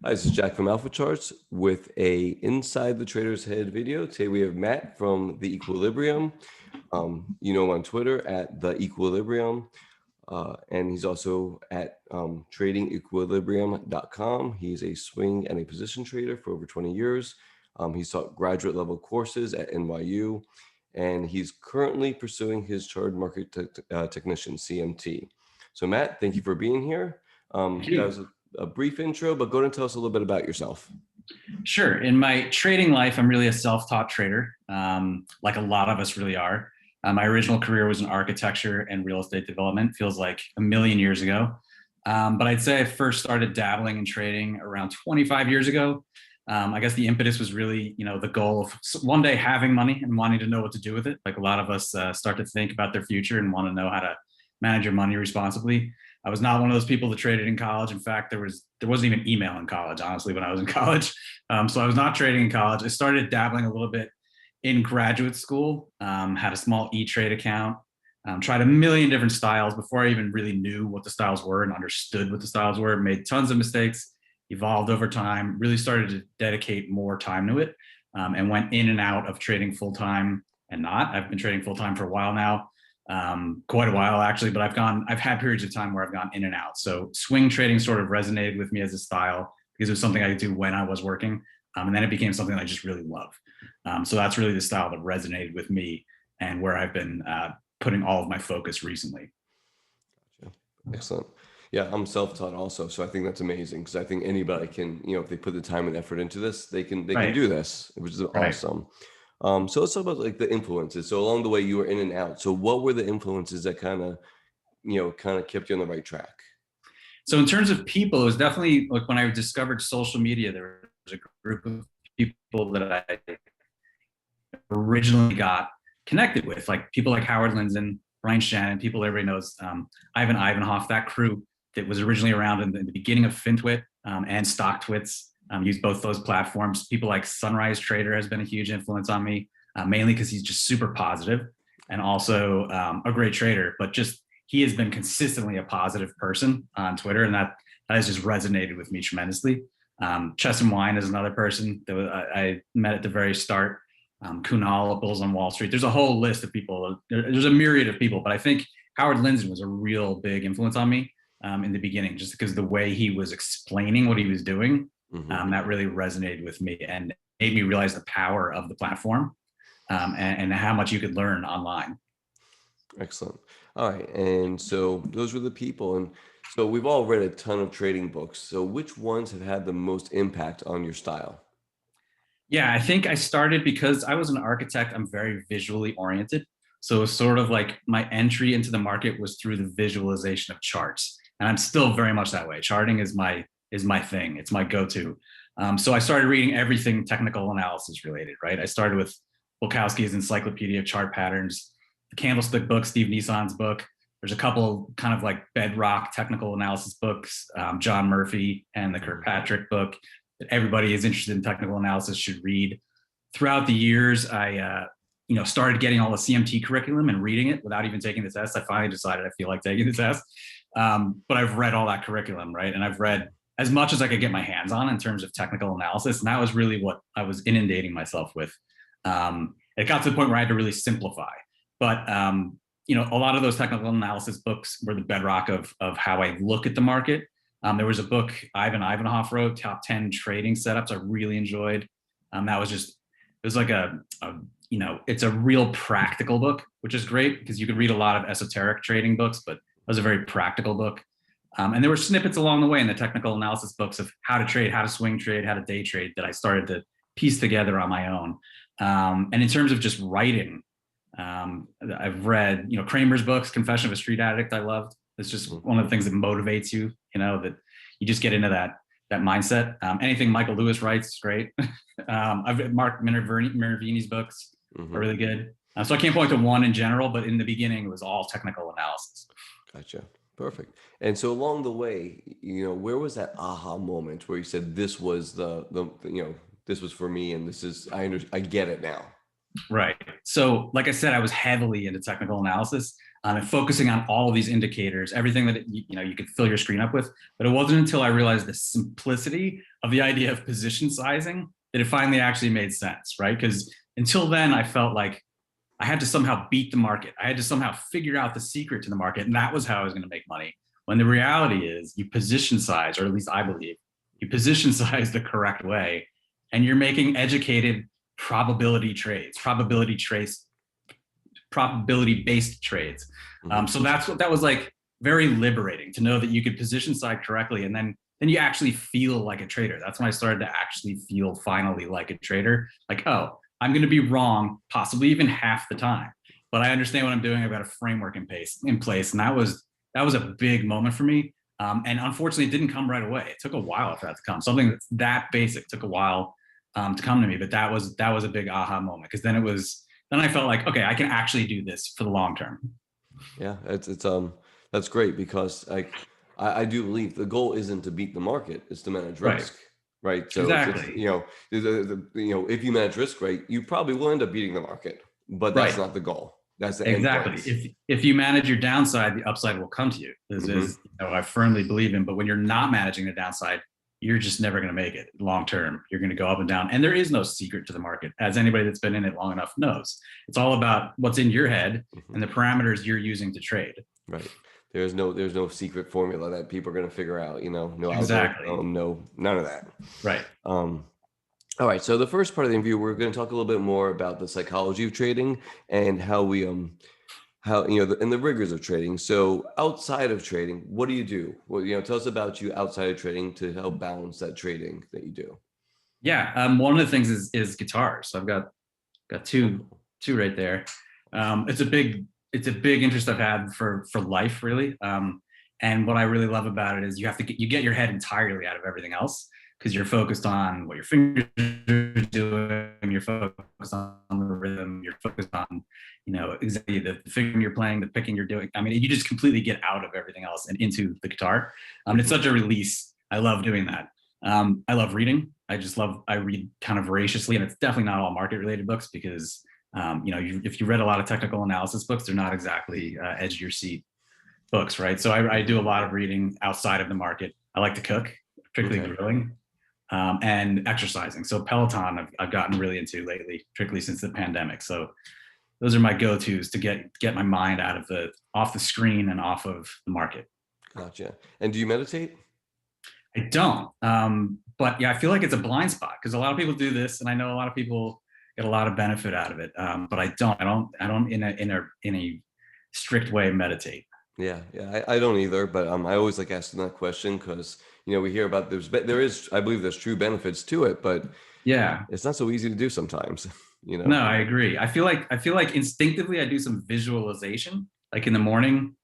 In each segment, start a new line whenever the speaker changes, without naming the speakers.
Hi, this is Jack from Alpha Charts with a Inside the Trader's Head video. Today we have Matt from The Equilibrium. You know him on Twitter at The Equilibrium, and he's also at tradingequilibrium.com. He's a swing and a position trader for over 20 years. He's taught graduate level courses at NYU, and he's currently pursuing his Chartered Market Technician, CMT. So Matt, thank you for being here.
Thank you.
That was a brief intro, but go ahead and tell us a little bit about yourself.
Sure. In my trading life, I'm really a self-taught trader, like a lot of us really are. My original career was in architecture and real estate development. Feels like a million years ago. But I'd say I first started dabbling in trading around 25 years ago. I guess the impetus was really, the goal of one day having money and wanting to know what to do with it. Like a lot of us start to think about their future and want to know how to manage your money responsibly. I was not one of those people that traded in college. In fact, there wasn't even email in college, honestly, when I was in college. So I was not trading in college. I started dabbling a little bit in graduate school, had a small E-Trade account, tried a million different styles before I even really knew what the styles were and understood what the styles were, made tons of mistakes, evolved over time, really started to dedicate more time to it, and went in and out of trading full-time and not. I've been trading full-time for a while now. Quite a while actually, but I've had periods of time where I've gone in and out. So swing trading sort of resonated with me as a style because it was something I could do when I was working. And then it became something I just really love. So that's really the style that resonated with me and where I've been putting all of my focus recently.
Gotcha. Excellent. Yeah, I'm self-taught also. So I think that's amazing because I think anybody can, if they put the time and effort into this, they can do this, which is awesome. So let's talk about like the influences. So along the way you were in and out. So what were the influences that kind of kept you on the right track?
So in terms of people, it was definitely like when I discovered social media, there was a group of people that I originally got connected with, like people like Howard Lindzen, Brian Shannon, people everybody knows, Ivan Ivanhoff, that crew that was originally around in the beginning of FinTwit and StockTwits. Use both those platforms. People like Sunrise Trader has been a huge influence on me, mainly because he's just super positive and also a great trader, but just he has been consistently a positive person on Twitter, and that has just resonated with me tremendously. Chess and Wine is another person that I met at the very start. Kunal, Bulls on Wall Street. There's a whole list of people. There's a myriad of people, but I think Howard Lindzen was a real big influence on me in the beginning, just because the way he was explaining what he was doing. That really resonated with me and made me realize the power of the platform and how much you could learn online.
Excellent. All right. And so those were the people. And so we've all read a ton of trading books. So which ones have had the most impact on your style?
Yeah, I think I started because I was an architect. I'm very visually oriented. So it was sort of like my entry into the market was through the visualization of charts. And I'm still very much that way. Charting is my thing. It's my go-to. So I started reading everything technical analysis related, right? I started with Bulkowski's Encyclopedia of Chart Patterns, the Candlestick book, Steve Nissan's book. There's a couple kind of like bedrock technical analysis books, John Murphy and the Kirkpatrick book that everybody is interested in technical analysis should read. Throughout the years, I started getting all the CMT curriculum and reading it without even taking the test. I finally decided I feel like taking the test. But I've read all that curriculum, right? And I've read as much as I could get my hands on in terms of technical analysis. And that was really what I was inundating myself with. It got to the point where I had to really simplify. But, a lot of those technical analysis books were the bedrock of how I look at the market. There was a book Ivan Ivanhoff wrote, Top 10 Trading Setups, I really enjoyed. That was just, it was like it's a real practical book, which is great because you could read a lot of esoteric trading books, but it was a very practical book. And there were snippets along the way in the technical analysis books of how to trade, how to swing trade, how to day trade that I started to piece together on my own. And in terms of just writing, I've read, Kramer's books, Confession of a Street Addict, I loved. It's just one of the things that motivates you, that you just get into that mindset. Anything Michael Lewis writes is great. I've read Mark Minervini's books are really good. So I can't point to one in general, but in the beginning, it was all technical analysis.
Gotcha. Perfect. And so along the way, where was that aha moment where you said this was this was for me and this is, I get it now.
Right. So like I said, I was heavily into technical analysis and focusing on all of these indicators, everything that you could fill your screen up with. But it wasn't until I realized the simplicity of the idea of position sizing that it finally actually made sense, right? Because until then, I felt like I had to somehow beat the market. I had to somehow figure out the secret to the market, and that was how I was going to make money. When the reality is, you position size, or at least I believe, you position size the correct way, and you're making educated probability-based trades. So that was like very liberating to know that you could position size correctly, and then you actually feel like a trader. That's when I started to actually feel finally like a trader. Like, oh, I'm going to be wrong, possibly even half the time, but I understand what I'm doing. I've got a framework in place, and that was a big moment for me. And unfortunately, it didn't come right away. It took a while for that to come. Something that's that basic took a while to come to me, but that was a big aha moment, because then I felt like, okay, I can actually do this for the long term.
Yeah, it's that's great, because I do believe the goal isn't to beat the market; it's to manage risk, right? So it's,
Exactly.
you know, if you manage risk right, you probably will end up beating the market, but that's
Right.
not the goal. That's the end
Exactly.
point.
If you manage your downside, the upside will come to you. This is, I firmly believe in. But when you're not managing the downside, you're just never going to make it long term. You're going to go up and down, and there is no secret to the market, as anybody that's been in it long enough knows. It's all about what's in your head and the parameters you're using to trade.
Right. There's no secret formula that people are going to figure out. No
Exactly.
algorithm, no none of that.
Right.
All right. So the first part of the interview, we're going to talk a little bit more about the psychology of trading and how we how and the rigors of trading. So outside of trading, what do you do? Well, tell us about you outside of trading to help balance that trading that you do.
Yeah. One of the things is guitars. So I've got two right there. It's a big interest I've had for life, really. And what I really love about it is you get your head entirely out of everything else, because you're focused on what your fingers are doing, you're focused on the rhythm, you're focused on exactly the figuring you're playing, the picking you're doing. I mean, you just completely get out of everything else and into the guitar. It's such a release. I love doing that. I love reading. I read kind of voraciously, and it's definitely not all market related books, because if you read a lot of technical analysis books, they're not exactly edge of your seat books, right? So I do a lot of reading outside of the market. I like to cook, particularly grilling, and exercising. So Peloton I've gotten really into lately, particularly since the pandemic. So those are my go-tos to get my mind off the screen and off of the market.
Gotcha. And do you meditate?
I don't. But yeah, I feel like it's a blind spot, because a lot of people do this, and I know a lot of people get a lot of benefit out of it. But I don't in a strict way meditate.
Yeah, I don't either, but I always like asking that question, because we hear about there is, I believe there's true benefits to it, but
yeah,
it's not so easy to do sometimes.
No, I agree. I feel like instinctively I do some visualization, like in the morning,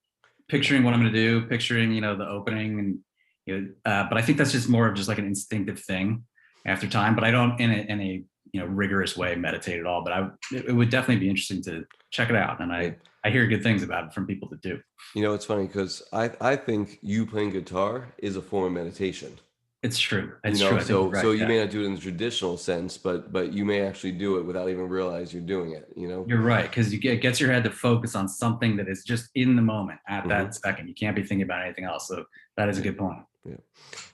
picturing what I'm going to do, picturing the opening, and but I think that's just more of just like an instinctive thing after time. But I don't in a rigorous way meditate at all. But it would definitely be interesting to check it out, and I hear good things about it from people that do.
It's funny, because I think you playing guitar is a form of meditation.
It's true. It's true. I think
So
right,
so you may not do it in the traditional sense, but you may actually do it without even realize you're doing it.
You're right, because it gets your head to focus on something that is just in the moment at that second. You can't be thinking about anything else. So that is a good point.
Yeah,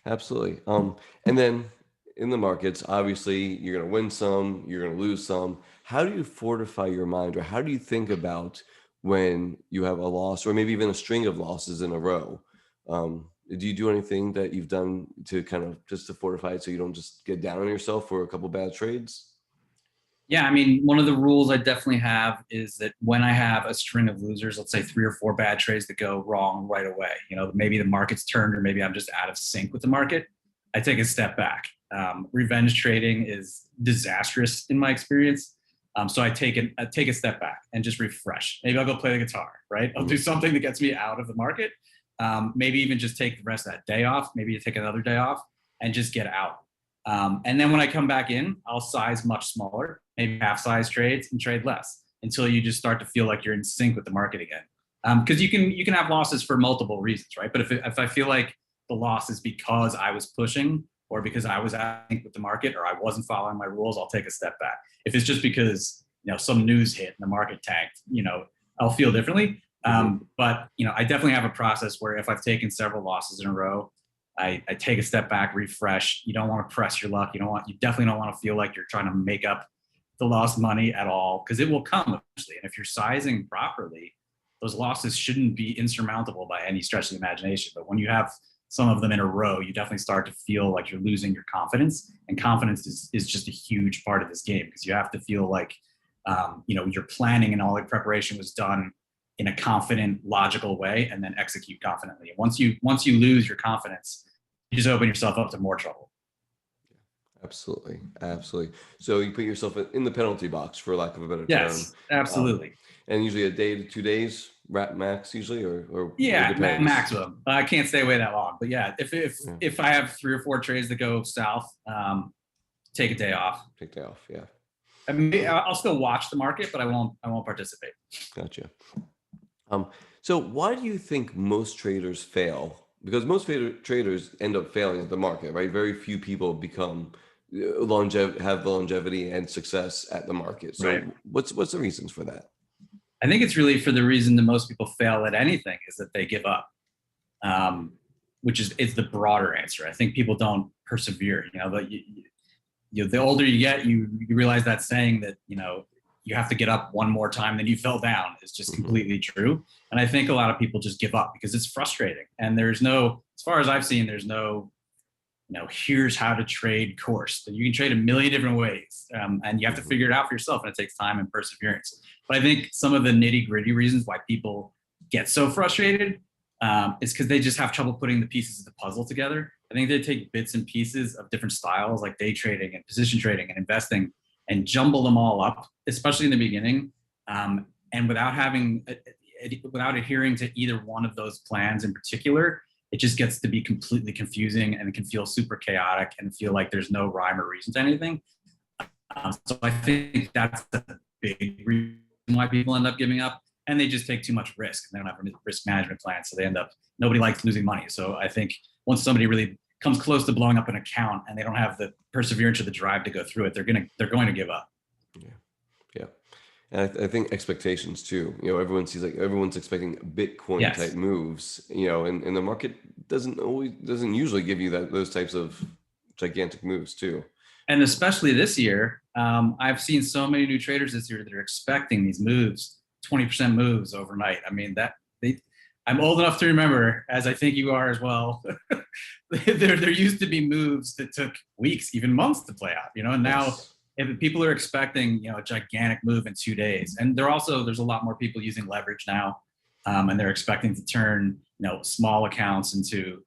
absolutely. And then in the markets, obviously you're going to win some, you're going to lose some. How do you fortify your mind, or how do you think about when you have a loss, or maybe even a string of losses in a row? Do you do anything that you've done to kind of just to fortify it, so you don't just get down on yourself for a couple bad trades?
Yeah, I mean, one of the rules I definitely have is that when I have a string of losers, let's say 3 or 4 bad trades that go wrong right away, maybe the market's turned, or maybe I'm just out of sync with the market, I take a step back. Revenge trading is disastrous in my experience. So I take a step back and just refresh. Maybe I'll go play the guitar, right? I'll do something that gets me out of the market. Maybe even just take the rest of that day off. Maybe you take another day off and just get out. And then when I come back in, I'll size much smaller, maybe half size trades, and trade less, until you just start to feel like you're in sync with the market again. Because you can have losses for multiple reasons, right? But if I feel like the loss is because I was pushing, or because I was out of sync with the market, or I wasn't following my rules, I'll take a step back. If it's just because some news hit and the market tanked, I'll feel differently. But I definitely have a process where if I've taken several losses in a row, I take a step back, refresh. You don't want to press your luck. You definitely don't want to feel like you're trying to make up the lost money at all, because it will come eventually. And if you're sizing properly, those losses shouldn't be insurmountable by any stretch of the imagination. But when you have some of them in a row, you definitely start to feel like you're losing your confidence. And confidence is just a huge part of this game, because you have to feel like your planning and all the preparation was done in a confident, logical way, and then execute confidently. And once you lose your confidence, you just open yourself up to more trouble.
Absolutely. Absolutely. So you put yourself in the penalty box, for lack of a better term.
Yes, absolutely.
And usually a day to 2 days, wrap max usually, or
yeah,
it depends.
Maximum. I can't stay away that long, but yeah, if I have 3 or 4 trades that go south, take a day off.
Take a day off. Yeah.
I mean, I'll still watch the market, but I won't participate.
Gotcha. So why do you think most traders fail? Because most traders end up failing at the market, right? Very few people become have longevity and success at the market. So
right.
What's the reasons for that?
I think it's really for the reason that most people fail at anything is that they give up, which is the broader answer. I think people don't persevere. But the older you get, you realize that saying that you have to get up one more time than you fell down is just completely true. And I think a lot of people just give up because it's frustrating. And there's no, as far as I've seen, there's no, here's how to trade course. You can trade a million different ways, and you have to figure it out for yourself. And it takes time and perseverance. But I think some of the nitty gritty reasons why people get so frustrated is because they just have trouble putting the pieces of the puzzle together. I think they take bits and pieces of different styles like day trading and position trading and investing and jumble them all up, especially in the beginning, and without adhering to either one of those plans in particular, it just gets to be completely confusing, and it can feel super chaotic and feel like there's no rhyme or reason to anything. So I think that's a big reason why people end up giving up, and they just take too much risk. They don't have a risk management plan, so nobody likes losing money. So I think once somebody really comes close to blowing up an account and they don't have the perseverance or the drive to go through it, they're going to give up.
Yeah. And I think expectations too. Everyone sees everyone's expecting Bitcoin type moves. And the market doesn't usually give you those types of gigantic moves too.
And especially this year, I've seen so many new traders this year that are expecting these moves, 20% moves overnight. I mean, I'm old enough to remember, as I think you are as well. there used to be moves that took weeks, even months to play out. And now if people are expecting a gigantic move in 2 days, and there's a lot more people using leverage now, and they're expecting to turn small accounts into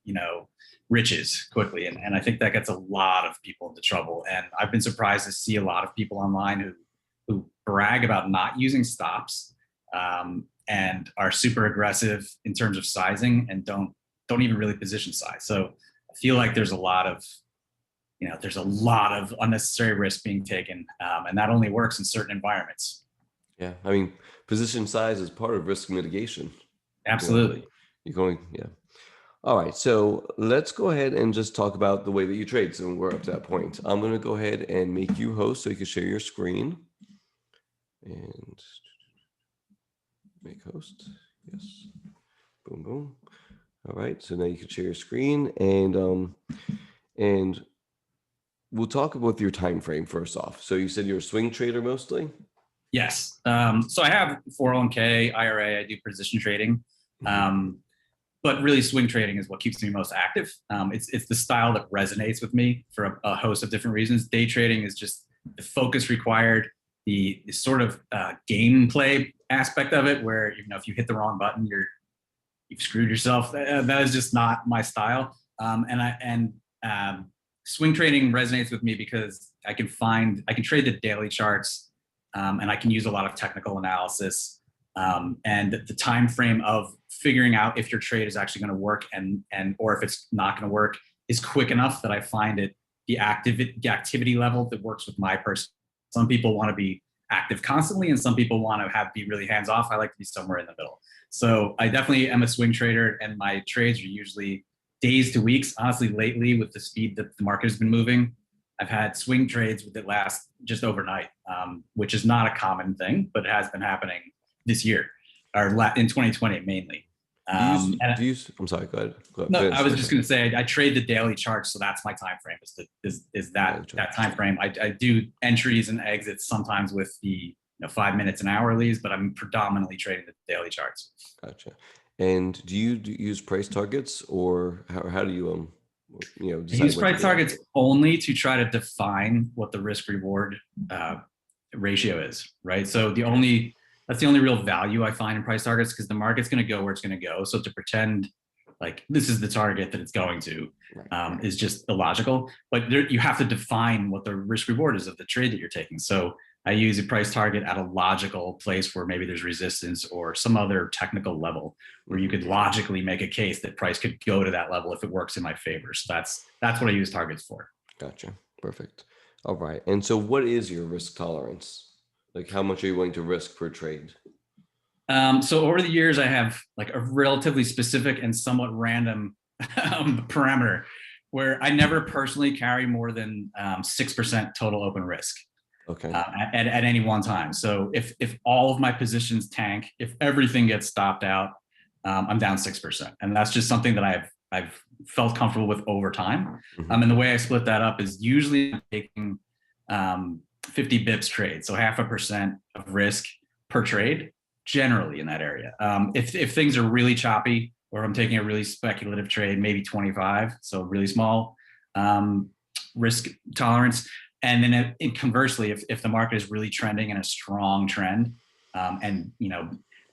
riches quickly, and I think that gets a lot of people into trouble. And I've been surprised to see a lot of people online who brag about not using stops, and are super aggressive in terms of sizing and don't even really position size. So I feel like there's a lot of unnecessary risk being taken, and that only works in certain environments.
Yeah, I mean, position size is part of risk mitigation.
Absolutely.
Yeah. All right, so let's go ahead and just talk about the way that you trade. So we're up to that point. I'm going to go ahead and make you host so you can share your screen. And make host. Yes. Boom, boom. All right, so now you can share your screen, and we'll talk about your time frame first off. So you said you're a swing trader mostly?
Yes. So I have 401k, IRA, I do position trading. But really swing trading is what keeps me most active. It's the style that resonates with me for a host of different reasons. Day trading is just the focus required, the sort of gameplay aspect of it, where if you hit the wrong button, you've screwed yourself. That is just not my style. Swing trading resonates with me because I can trade the daily charts, and I can use a lot of technical analysis, and the time frame of figuring out if your trade is actually going to work or if it's not going to work is quick enough that I find it the activity level that works with my person. Some people want to be active constantly, and some people want to be really hands off. I like to be somewhere in the middle. So I definitely am a swing trader, and my trades are usually days to weeks. Honestly, lately with the speed that the market has been moving, I've had swing trades that last just overnight, which is not a common thing, but it has been happening this year, or in 2020 mainly.
I'm sorry, go ahead.
No, I was just going to say I trade the daily charts, so that's my time frame. Is that time frame? I do entries and exits sometimes with the 5 minutes and hourlies, but I'm predominantly trading the daily charts.
Gotcha. And do you use price targets, or how do you decide?
I use price targets only to try to define what the risk reward ratio is, right? So that's the only real value I find in price targets, because the market's going to go where it's going to go. So to pretend like this is the target that it's going to is just illogical. But you have to define what the risk reward is of the trade that you're taking. So I use a price target at a logical place where maybe there's resistance or some other technical level where you could logically make a case that price could go to that level if it works in my favor. So that's what I use targets for.
Gotcha. Perfect. All right. And so what is your risk tolerance? Like, how much are you willing to risk per trade?
So over the years, I have like a relatively specific and somewhat random parameter where I never personally carry more than 6% total open risk.
Okay.
At any one time. So if all of my positions tank, if everything gets stopped out, I'm down 6%, and that's just something that I've felt comfortable with over time. And the way I split that up is usually I'm taking 50 bips trade, so 0.5% of risk per trade, generally in that area. If things are really choppy, or if I'm taking a really speculative trade, maybe 25, so really small risk tolerance. And then conversely, if the market is really trending in a strong trend, and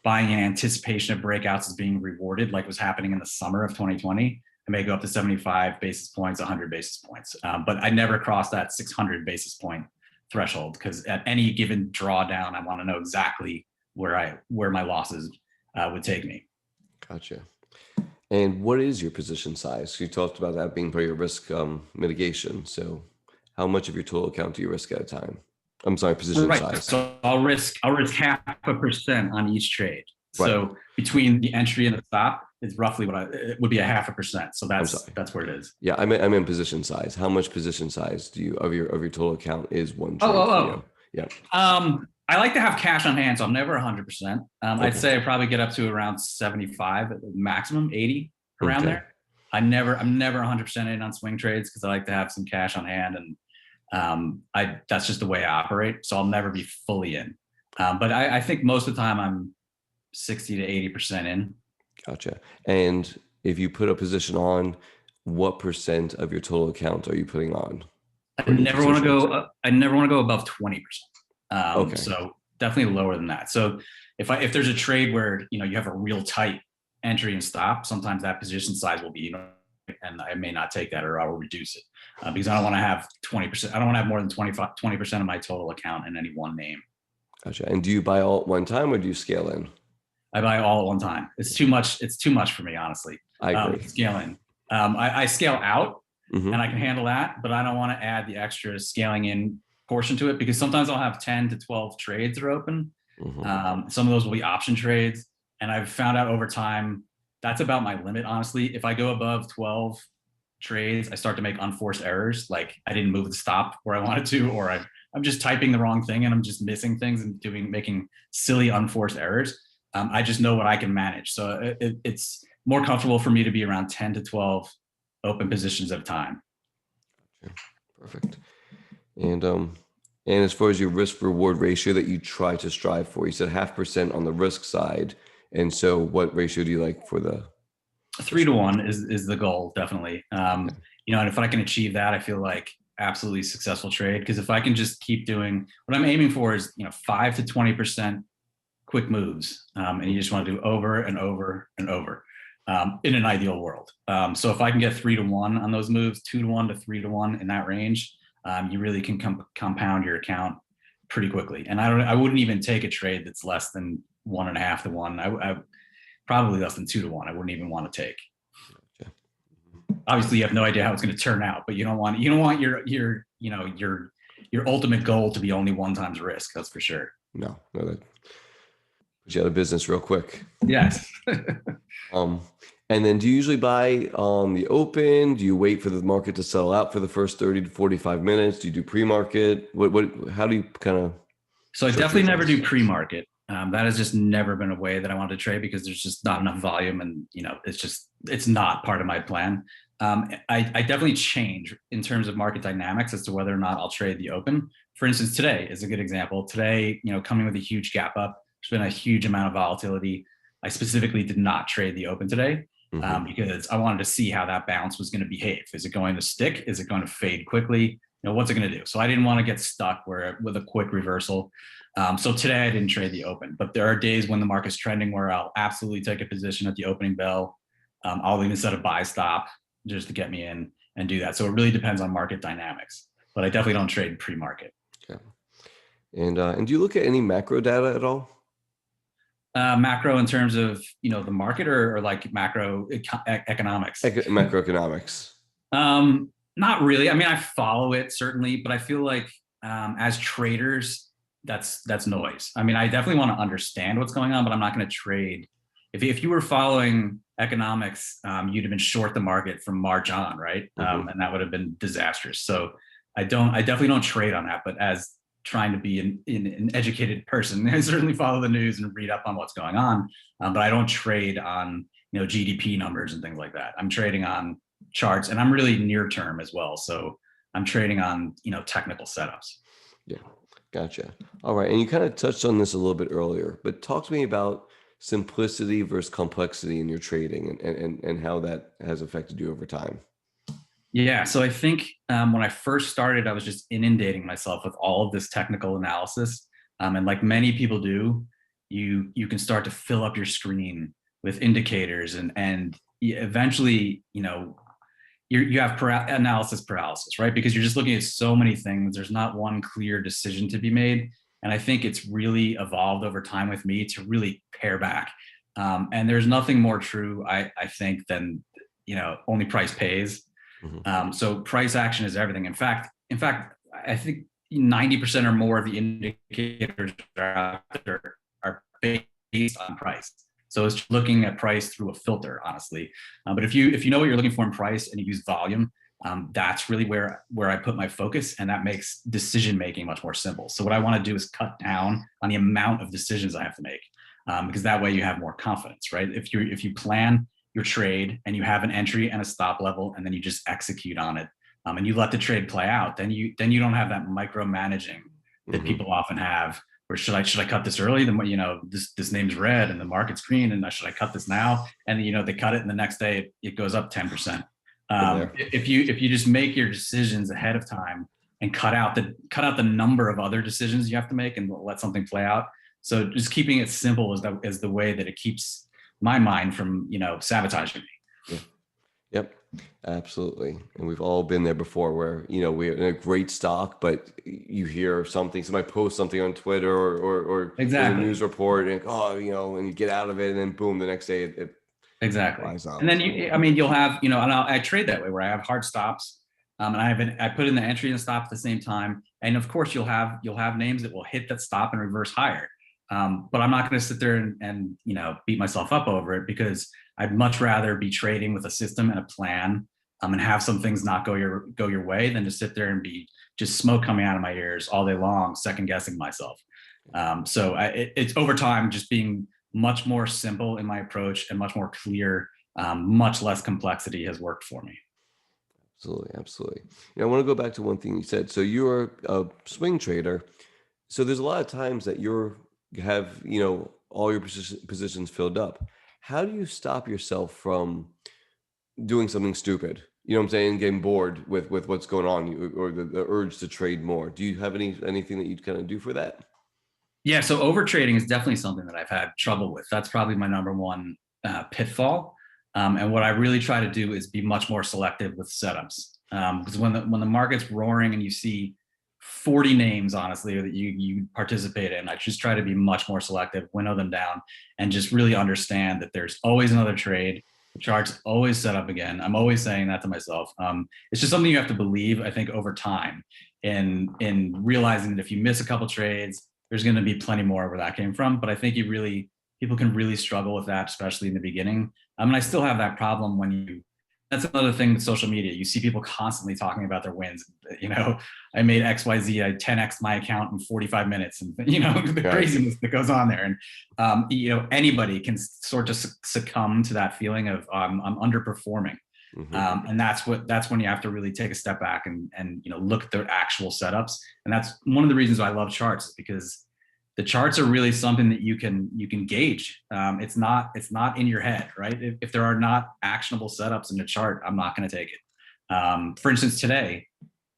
buying in anticipation of breakouts is being rewarded, like was happening in the summer of 2020, I may go up to 75 basis points, 100 basis points. But I never cross that 600 basis point threshold, because at any given drawdown, I want to know exactly where my losses would take me.
Gotcha. And what is your position size? You talked about that being part of your risk mitigation. So how much of your total account do you risk at a time? I'm sorry, position size.
So I'll risk 0.5% on each trade. So between the entry and the stop is roughly it would be 0.5%. So that's where it is.
Yeah, I'm in position size. How much position size do you of your total account is one trade?
Yeah. I like to have cash on hand, so I'm never 100%. I'd say I probably get up to around 75 at the maximum, 80 around there. I'm never 100% in on swing trades because I like to have some cash on hand, and that's just the way I operate. So I'll never be fully in. But I think most of the time I'm 60 to 80% in.
Gotcha. And if you put a position on, what percent of your total account are you putting on?
I never want to go above 20%. So definitely lower than that. So if there's a trade where you have a real tight entry and stop, sometimes that position size will be and I may not take that, or I will reduce it because I don't want to have 20%. I don't want to have more than 20% of my total account in any one name.
Gotcha. And do you buy all at one time, or do you scale in?
I buy all at one time. It's too much. It's too much for me, honestly.
I agree.
Scale in. I scale out, and I can handle that, but I don't want to add the extra scaling in portion to it, because sometimes I'll have 10 to 12 trades that are open. Some of those will be option trades. And I've found out over time, that's about my limit, honestly. If I go above 12 trades, I start to make unforced errors. Like I didn't move the stop where I wanted to, or I'm just typing the wrong thing and I'm just missing things and making silly unforced errors. I just know what I can manage. So it's more comfortable for me to be around 10 to 12 open positions at a time.
Perfect. And as far as your risk reward ratio that you try to strive for, you said 0.5% on the risk side. And so what ratio do you like for the
3 to 1 is the goal, definitely. And if I can achieve that, I feel like absolutely successful trade. Because if I can just keep doing what I'm aiming for is 5 to 20% quick moves, and you just want to do over and over and over in an ideal world. So if I can get 3 to 1 on those moves, 2 to 1 to 3 to 1 in that range, you really can compound your account pretty quickly. And I wouldn't even take a trade that's less than 1.5 to 1. I probably less than 2 to 1. I wouldn't even want to take.
Okay.
Obviously, you have no idea how it's going to turn out, but you don't want your ultimate goal to be only 1 times risk. That's for sure.
No, that puts you out of business real quick.
Yes.
And then do you usually buy on the open? Do you wait for the market to settle out for the first 30 to 45 minutes? Do you do pre-market? How do you kind of?
So I definitely never do pre-market. That has just never been a way that I wanted to trade because there's just not enough volume, and it's not part of my plan. I definitely change in terms of market dynamics as to whether or not I'll trade the open. For instance, today is a good example. Today, coming with a huge gap up, there's been a huge amount of volatility. I specifically did not trade the open today because I wanted to see how that bounce was going to behave. Is it going to stick? Is it going to fade quickly? What's it going to do? So I didn't want to get stuck with a quick reversal. So today I didn't trade the open, but there are days when the market's trending where I'll absolutely take a position at the opening bell. I'll even set a buy stop just to get me in and do that. So it really depends on market dynamics, but I definitely don't trade pre-market.
Okay. And do you look at any macro data at all?
Macro in terms of, the market or like macro economics?
Macroeconomics.
Not really. I mean, I follow it certainly, but I feel like as traders, that's noise. I mean, I definitely want to understand what's going on, but I'm not going to trade. If you were following economics, you'd have been short the market from March on, right? And that would have been disastrous. So I definitely don't trade on that. But as trying to be an educated person, I certainly follow the news and read up on what's going on. But I don't trade on GDP numbers and things like that. I'm trading on charts, and I'm really near term as well. So I'm trading on technical setups.
Yeah, gotcha. All right, and you kind of touched on this a little bit earlier, but talk to me about simplicity versus complexity in your trading and how that has affected you over time.
Yeah, so I think when I first started, I was just inundating myself with all of this technical analysis, and like many people do, you can start to fill up your screen with indicators, and eventually, you have analysis paralysis, right? Because you're just looking at so many things. There's not one clear decision to be made, and I think it's really evolved over time with me to really pare back. And there's nothing more true, I think, than only price pays. So price action is everything. In fact, I think 90% or more of the indicators are based on price. So it's looking at price through a filter, honestly. But if you know what you're looking for in price and you use volume, that's really where I put my focus, and that makes decision making much more simple. So what I want to do is cut down on the amount of decisions I have to make, because that way you have more confidence, right? If you plan your trade and you have an entry and a stop level, and then you just execute on it, and you let the trade play out, then you don't have that micromanaging that people often have. Or should I cut this early? Then this name's red and the market's green, and should I cut this now? And they cut it, and the next day it goes up 10%. If you just make your decisions ahead of time and cut out the number of other decisions you have to make and let something play out. So just keeping it simple is the way that it keeps my mind from sabotaging me.
Yeah. Yep, absolutely. And we've all been there before, where we're in a great stock, but you hear somebody posts something on Twitter or
exactly.
a news report, and and you get out of it, and then boom, the next day it
exactly
flies out.
And then you'll have and I trade that way, where I have hard stops, and I put in the entry and stop at the same time, and of course you'll have names that will hit that stop and reverse higher. But I'm not going to sit there and beat myself up over it, because I'd much rather be trading with a system and a plan, and have some things not go your way, than to sit there and be just smoke coming out of my ears all day long, second guessing myself. So it's over time just being much more simple in my approach and much more clear, much less complexity has worked for me.
Absolutely. I want to go back to one thing you said. So you're a swing trader. So there's a lot of times that you have all your positions filled up. How do you stop yourself from doing something stupid? You know what I'm saying? Getting bored with what's going on, or the urge to trade more. Do you have anything that you'd kind of do for that?
Yeah, so over trading is definitely something that I've had trouble with. That's probably my number one pitfall. And what I really try to do is be much more selective with setups. Because when the market's roaring and you see 40 names, honestly, that you participate in, I just try to be much more selective, winnow them down, and just really understand that there's always another trade. The chart's always set up again. I'm always saying that to myself. It's just something you have to believe, I think, over time, in realizing that if you miss a couple trades, there's going to be plenty more where that came from. But I think people can really struggle with that, especially in the beginning. And I still have that problem when that's another thing with social media. You see people constantly talking about their wins. You know, I made XYZ, I 10x my account in 45 minutes, and you know the craziness that goes on there. And you know, anybody can sort of succumb to that feeling of I'm underperforming. And that's when you have to really take a step back and you know, look at the actual setups. And that's one of the reasons why I love charts, is because the charts are really something that you can gauge. It's not in your head, right? If there are not actionable setups in the chart, I'm not going to take it. For instance, today,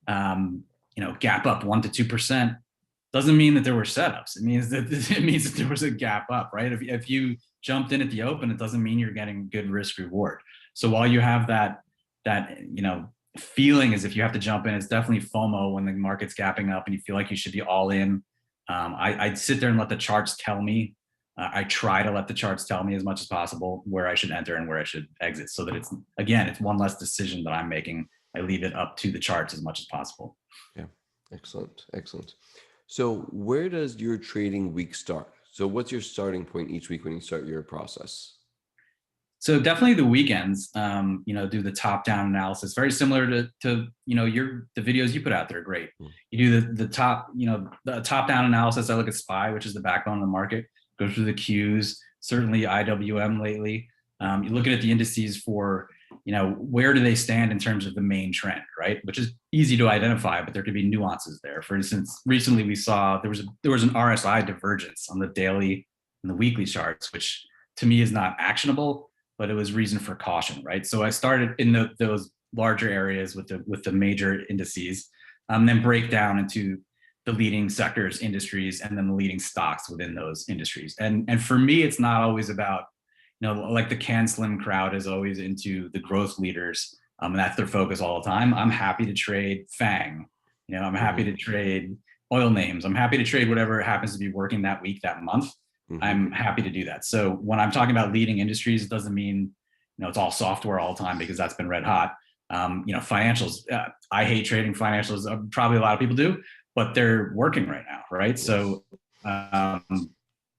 you know, gap up 1 to 2% doesn't mean that there were setups. It means that there was a gap up, right? If you jumped in at the open, it doesn't mean you're getting good risk reward. So while you have that you know, feeling as if you have to jump in, it's definitely FOMO when the market's gapping up and you feel like you should be all in. I sit there and let the charts tell me. I try to let the charts tell me as much as possible where I should enter and where I should exit, so that it's one less decision that I'm making. I leave it up to the charts as much as possible.
Yeah, excellent, excellent. So where does your trading week start? So what's your starting point each week when you start your process?
So definitely the weekends, you know, do the top-down analysis. Very similar to you know, the videos you put out there. Great. You do the top, you know, the top-down analysis. I look at SPY, which is the backbone of the market. Go through the Qs. Certainly IWM lately. You're looking at the indices for, you know, where do they stand in terms of the main trend, right? Which is easy to identify, but there could be nuances there. For instance, recently we saw there was an RSI divergence on the daily and the weekly charts, which to me is not actionable, but it was reason for caution, right? So I started in those larger areas with the major indices, then break down into the leading sectors, industries, and then the leading stocks within those industries. And for me, it's not always about, you know, like the CanSlim crowd is always into the growth leaders, and that's their focus all the time. I'm happy to trade FANG. You know, I'm happy to trade oil names. I'm happy to trade whatever happens to be working that week, that month. I'm happy to do that. So when I'm talking about leading industries, it doesn't mean, you know, it's all software all the time, because that's been red hot. You know, financials, I hate trading financials. Probably a lot of people do, but they're working right now, right? So I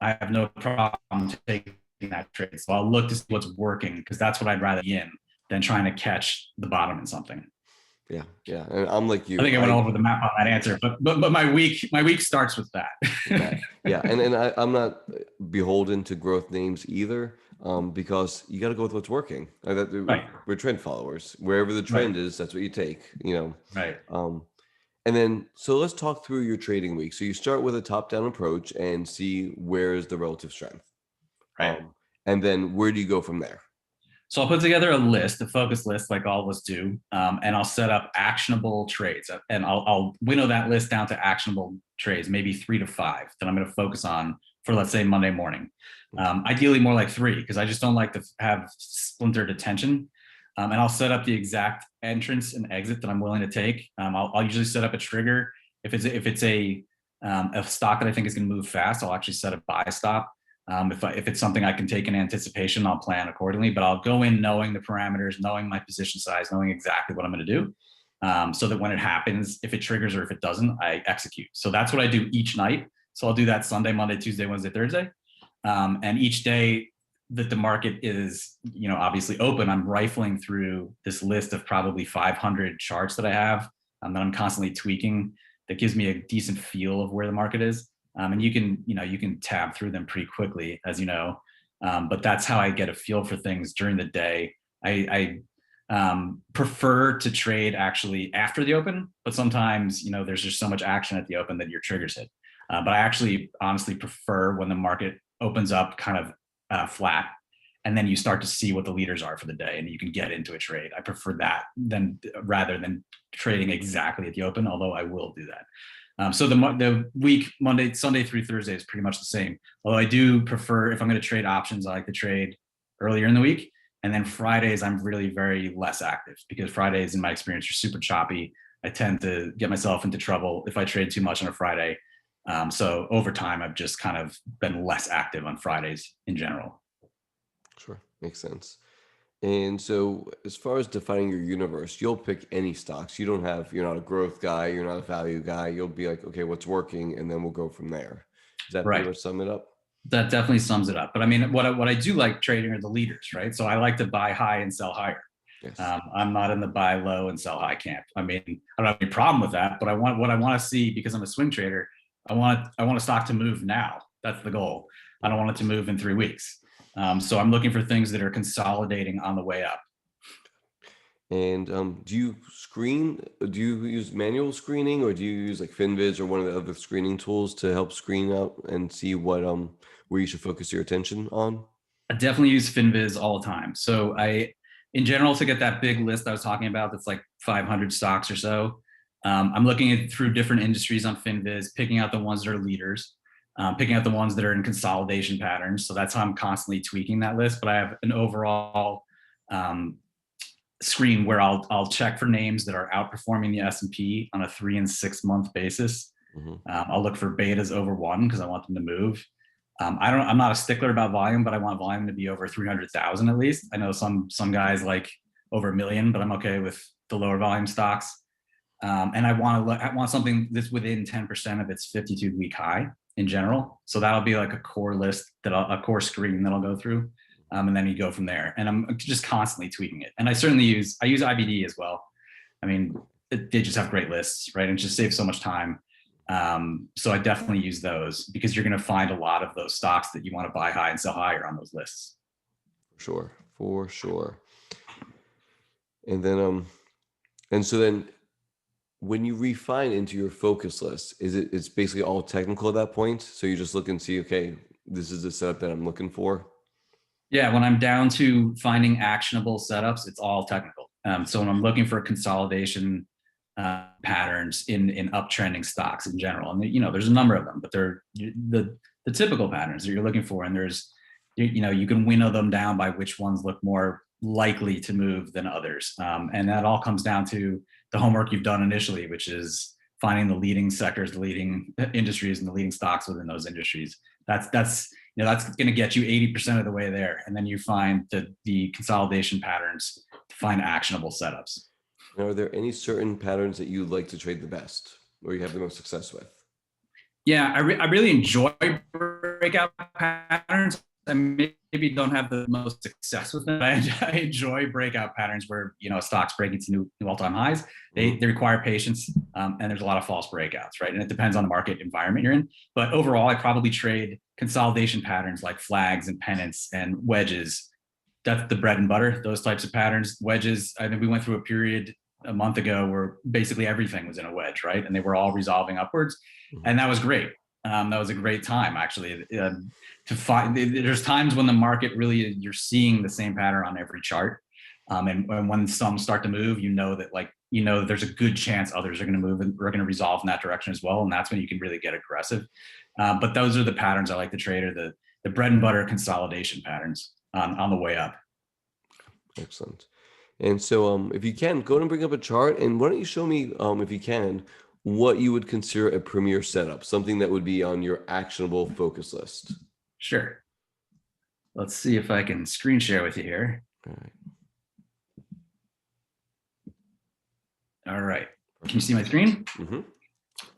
have no problem taking that trade. So I'll look to see what's working, because that's what I'd rather be in than trying to catch the bottom in something.
Yeah, yeah, and I'm like you.
I think I went over the map on that answer, but my week starts with that.
Yeah, and I'm not beholden to growth names either, because you got to go with what's working.
Right.
We're trend followers. Wherever the trend is, that's what you take. You know.
Right.
And then, so let's talk through your trading week. So you start with a top-down approach and see where is the relative strength.
Right.
And then where do you go from there?
So I'll put together a list, a focus list, like all of us do, and I'll set up actionable trades, and I'll winnow that list down to actionable trades, maybe 3 to 5 that I'm going to focus on for, let's say, Monday morning. Ideally more like 3, because I just don't like to have splintered attention. And I'll set up the exact entrance and exit that I'm willing to take. I'll usually set up a trigger. If it's a stock that I think is going to move fast, I'll actually set a buy stop. If it's something I can take in anticipation, I'll plan accordingly, but I'll go in knowing the parameters, knowing my position size, knowing exactly what I'm going to do, so that when it happens, if it triggers or if it doesn't, I execute. So that's what I do each night. So I'll do that Sunday, Monday, Tuesday, Wednesday, Thursday. And each day that the market is, you know, obviously open, I'm rifling through this list of probably 500 charts that I have, that I'm constantly tweaking. That gives me a decent feel of where the market is. And you can tab through them pretty quickly, as you know. But that's how I get a feel for things during the day. I prefer to trade actually after the open, but sometimes, you know, there's just so much action at the open that your triggers hit. But I actually honestly prefer when the market opens up kind of flat, and then you start to see what the leaders are for the day, and you can get into a trade. I prefer that rather than trading exactly at the open, although I will do that. So the week, Monday, Sunday through Thursday, is pretty much the same. Although I do prefer, if I'm going to trade options, I like to trade earlier in the week. And then Fridays, I'm really very less active, because Fridays, in my experience, are super choppy. I tend to get myself into trouble if I trade too much on a Friday. So over time, I've just kind of been less active on Fridays in general.
Sure, makes sense. And so as far as defining your universe, you'll pick any stocks. You're not a growth guy, you're not a value guy. You'll be like, okay, what's working? And then we'll go from there. Does that pretty much sum it up?
That definitely sums it up. But I mean, what I do like trading are the leaders, right? So I like to buy high and sell higher.
Yes.
I'm not in the buy low and sell high camp. I mean, I don't have any problem with that, but what I want to see, because I'm a swing trader, I want a stock to move now. That's the goal. I don't want it to move in 3 weeks. So I'm looking for things that are consolidating on the way up.
And do you screen? Do you use manual screening, or do you use like FinViz or one of the other screening tools to help screen out and see what where you should focus your attention on?
I definitely use FinViz all the time. So in general, to get that big list I was talking about, that's like 500 stocks or so, I'm looking at through different industries on FinViz, picking out the ones that are leaders, picking out the ones that are in consolidation patterns. So that's how I'm constantly tweaking that list. But I have an overall screen where I'll check for names that are outperforming the S&P on a 3 and 6 month basis. I'll look for betas over 1 because I want them to move. I'm not a stickler about volume, but I want volume to be over 300,000 at least. I know some guys like over 1 million, but I'm okay with the lower volume stocks. And I want something that's within 10% of its 52-week high in general. So that'll be like a core list, a core screen that I'll go through. And then you go from there. And I'm just constantly tweaking it. And I use IBD as well. I mean, they just have great lists, right? And it just saves so much time. So I definitely use those because you're going to find a lot of those stocks that you want to buy high and sell higher on those lists.
For sure. And then, and so then when you refine into your focus list, it's basically all technical at that point? So you just look and see, okay, this is the setup that I'm looking for?
Yeah, when I'm down to finding actionable setups, it's all technical. So when I'm looking for consolidation patterns in uptrending stocks in general, and there's a number of them, but they're the typical patterns that you're looking for, and there's you can winnow them down by which ones look more likely to move than others, and that all comes down to the homework you've done initially, which is finding the leading sectors, the leading industries, and the leading stocks within those industries. That's going to get you 80% of the way there. And then you find the consolidation patterns to find actionable setups.
Now, are there any certain patterns that you like to trade the best or you have the most success with?
Yeah, I really enjoy breakout patterns. I maybe don't have the most success with them. I enjoy breakout patterns where stocks breaking to new all-time highs. They require patience, and there's a lot of false breakouts, right? And it depends on the market environment you're in. But overall, I probably trade consolidation patterns like flags and pennants and wedges. That's the bread and butter. Those types of patterns. Wedges. I think we went through a period a month ago where basically everything was in a wedge, right? And they were all resolving upwards, and that was great. That was a great time, actually, to find. There's times when the market really, you're seeing the same pattern on every chart, and when some start to move, there's a good chance others are going to move and we're going to resolve in that direction as well, and that's when you can really get aggressive. But those are the patterns I like to trade, or the bread and butter consolidation patterns on the way up.
Excellent. And so, if you can, go ahead and bring up a chart, and why don't you show me, if you can, what you would consider a premier setup, something that would be on your actionable focus list.
Sure. Let's see if I can screen share with you here.
All right.
All right. Can you see my screen?
Mm-hmm.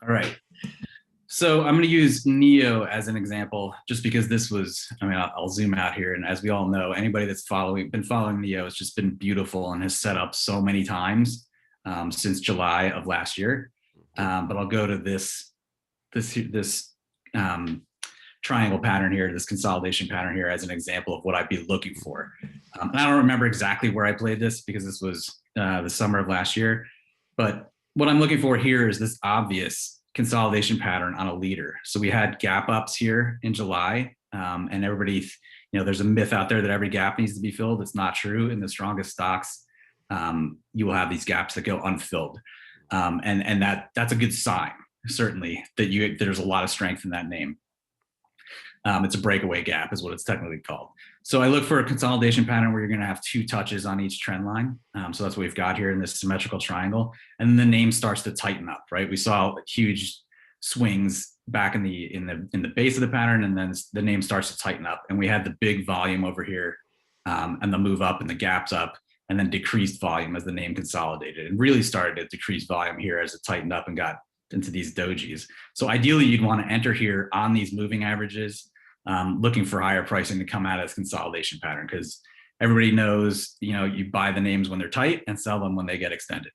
All right. So I'm going to use NEO as an example, just because this was, I'll zoom out here. And as we all know, anybody that's been following NEO, has just been beautiful and has set up so many times since July of last year. But I'll go to this triangle pattern here, this consolidation pattern here, as an example of what I'd be looking for. And I don't remember exactly where I played this because this was the summer of last year. But what I'm looking for here is this obvious consolidation pattern on a leader. So we had gap ups here in July, and everybody, there's a myth out there that every gap needs to be filled. It's not true. In the strongest stocks, you will have these gaps that go unfilled. And that's a good sign, certainly, that there's a lot of strength in that name. It's a breakaway gap is what it's technically called. So I look for a consolidation pattern where you're going to have 2 touches on each trend line. So that's what we've got here in this symmetrical triangle. And then the name starts to tighten up, right? We saw huge swings back in the base of the pattern, and then the name starts to tighten up. And we had the big volume over here, and the move up and the gaps up, and then decreased volume as the name consolidated, and really started to decrease volume here as it tightened up and got into these dojis. So ideally, you'd want to enter here on these moving averages, looking for higher pricing to come out as consolidation pattern, because everybody knows, you buy the names when they're tight and sell them when they get extended.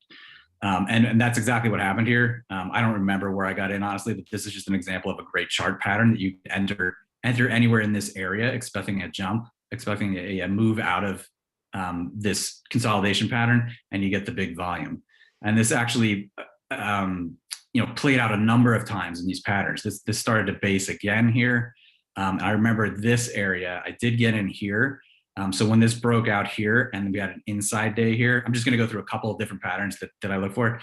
And that's exactly what happened here. I don't remember where I got in, honestly, but this is just an example of a great chart pattern that you enter anywhere in this area, expecting a jump, expecting a move out of this consolidation pattern, and you get the big volume. And this actually, played out a number of times in these patterns. This started to base again here. I remember this area, I did get in here. So when this broke out here and we had an inside day here, I'm just going to go through a couple of different patterns that I look for.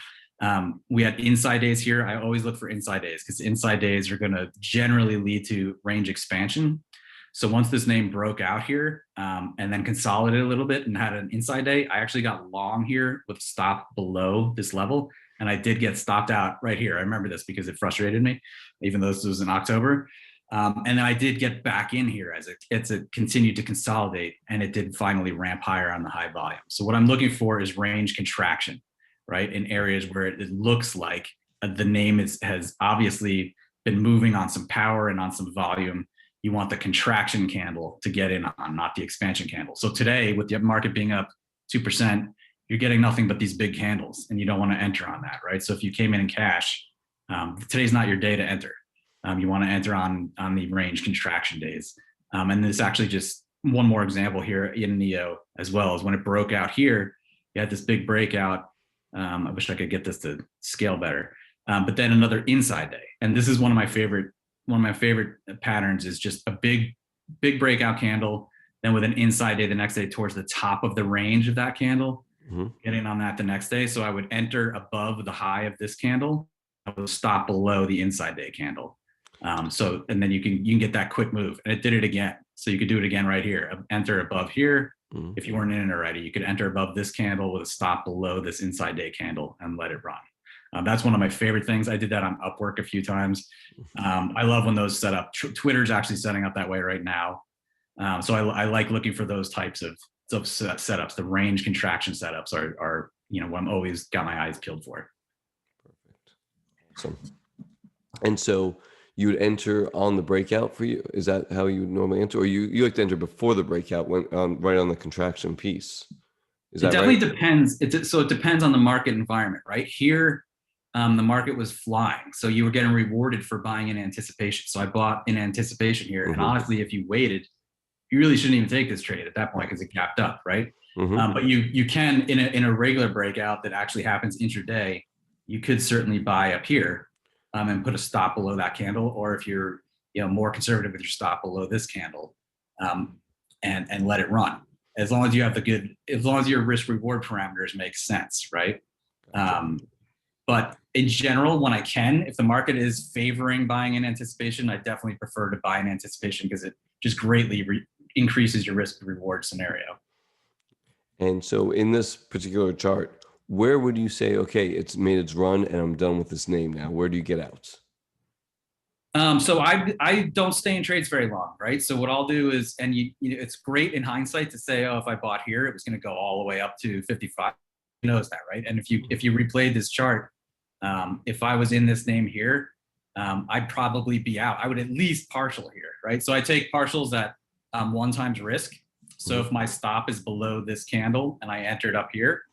We had inside days here. I always look for inside days because inside days are going to generally lead to range expansion. So once this name broke out here and then consolidated a little bit and had an inside day, I actually got long here with a stop below this level. And I did get stopped out right here. I remember this because it frustrated me, even though this was in October. And then I did get back in here as it continued to consolidate, and it did finally ramp higher on the high volume. So what I'm looking for is range contraction, right? In areas where it looks like the name has obviously been moving on some power and on some volume. You want the contraction candle to get in on, not the expansion candle. So today, with the market being up 2%, you're getting nothing but these big candles, and you don't want to enter on that, right? So if you came in cash, today's not your day to enter. You want to enter on the range contraction days. And this actually, just one more example here in NEO as well, is when it broke out here, you had this big breakout. I wish I could get this to scale better. But then another inside day. And this is one of my favorite patterns, is just a big breakout candle, then with an inside day the next day towards the top of the range of that candle, getting on that the next day. So I would enter above the high of this candle. I would stop below the inside day candle. And then you can get that quick move, and it did it again. So you could do it again right here. Enter above here. If you weren't in it already, you could enter above this candle with a stop below this inside day candle and let it run. That's one of my favorite things. I did that on Upwork a few times. I love when those set up. Twitter's actually setting up that way right now. So I like looking for those types of setups. The range contraction setups are what I'm always got my eyes peeled for.
Perfect. Awesome. And so you would enter on the breakout for you? Is that how you normally enter? Or you like to enter before the breakout, when right on the contraction piece? Is that right? It definitely
depends. It depends on the market environment, right? Here, the market was flying. So you were getting rewarded for buying in anticipation. So I bought in anticipation here. And honestly, if you waited, you really shouldn't even take this trade at that point because it gapped up, right? But you can, in a regular breakout that actually happens intraday, you could certainly buy up here. And put a stop below that candle, or if you're more conservative with your stop below this candle, and let it run. As long as you have as long as your risk reward parameters make sense, right? But in general, when I can, if the market is favoring buying in anticipation, I definitely prefer to buy in anticipation because it just greatly increases your risk reward scenario.
And so in this particular chart, where would you say, okay, it's made its run and I'm done with this name now? Where do you get out?
So I don't stay in trades very long, right? So what I'll do is, and it's great in hindsight to say, oh, if I bought here, it was going to go all the way up to 55. Who knows that, right? And if you replayed this chart, if I was in this name here, I'd probably be out. I would at least partial here, right? So I take partials at 1 times risk. So if my stop is below this candle and I entered up here,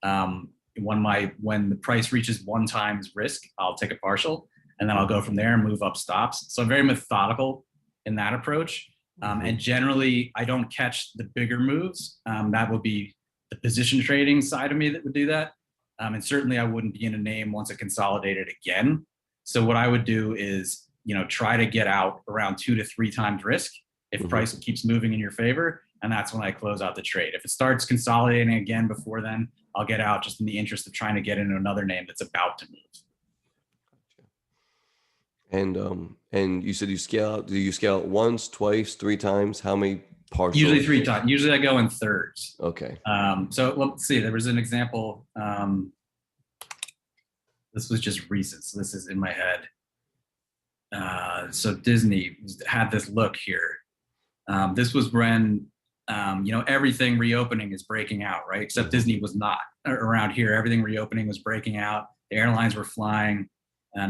when the price reaches 1 times risk, I'll take a partial, and then I'll go from there and move up stops. So I'm very methodical in that approach. And generally, I don't catch the bigger moves. That would be the position trading side of me that would do that. And certainly, I wouldn't be in a name once it consolidated again. So what I would do is, try to get out around 2 to 3 times risk if price keeps moving in your favor. And that's when I close out the trade. If it starts consolidating again before then, I'll get out just in the interest of trying to get into another name that's about to move.
And you said you scale out. Do you scale out once, twice, 3 times? How many partials?
Usually 3 times. Usually I go in thirds.
Okay.
So let's see. There was an example. This was just recent, so this is in my head. So Disney had this look here. This was when everything reopening is breaking out, right? Except Disney was not around here. Everything reopening was breaking out. The airlines were flying.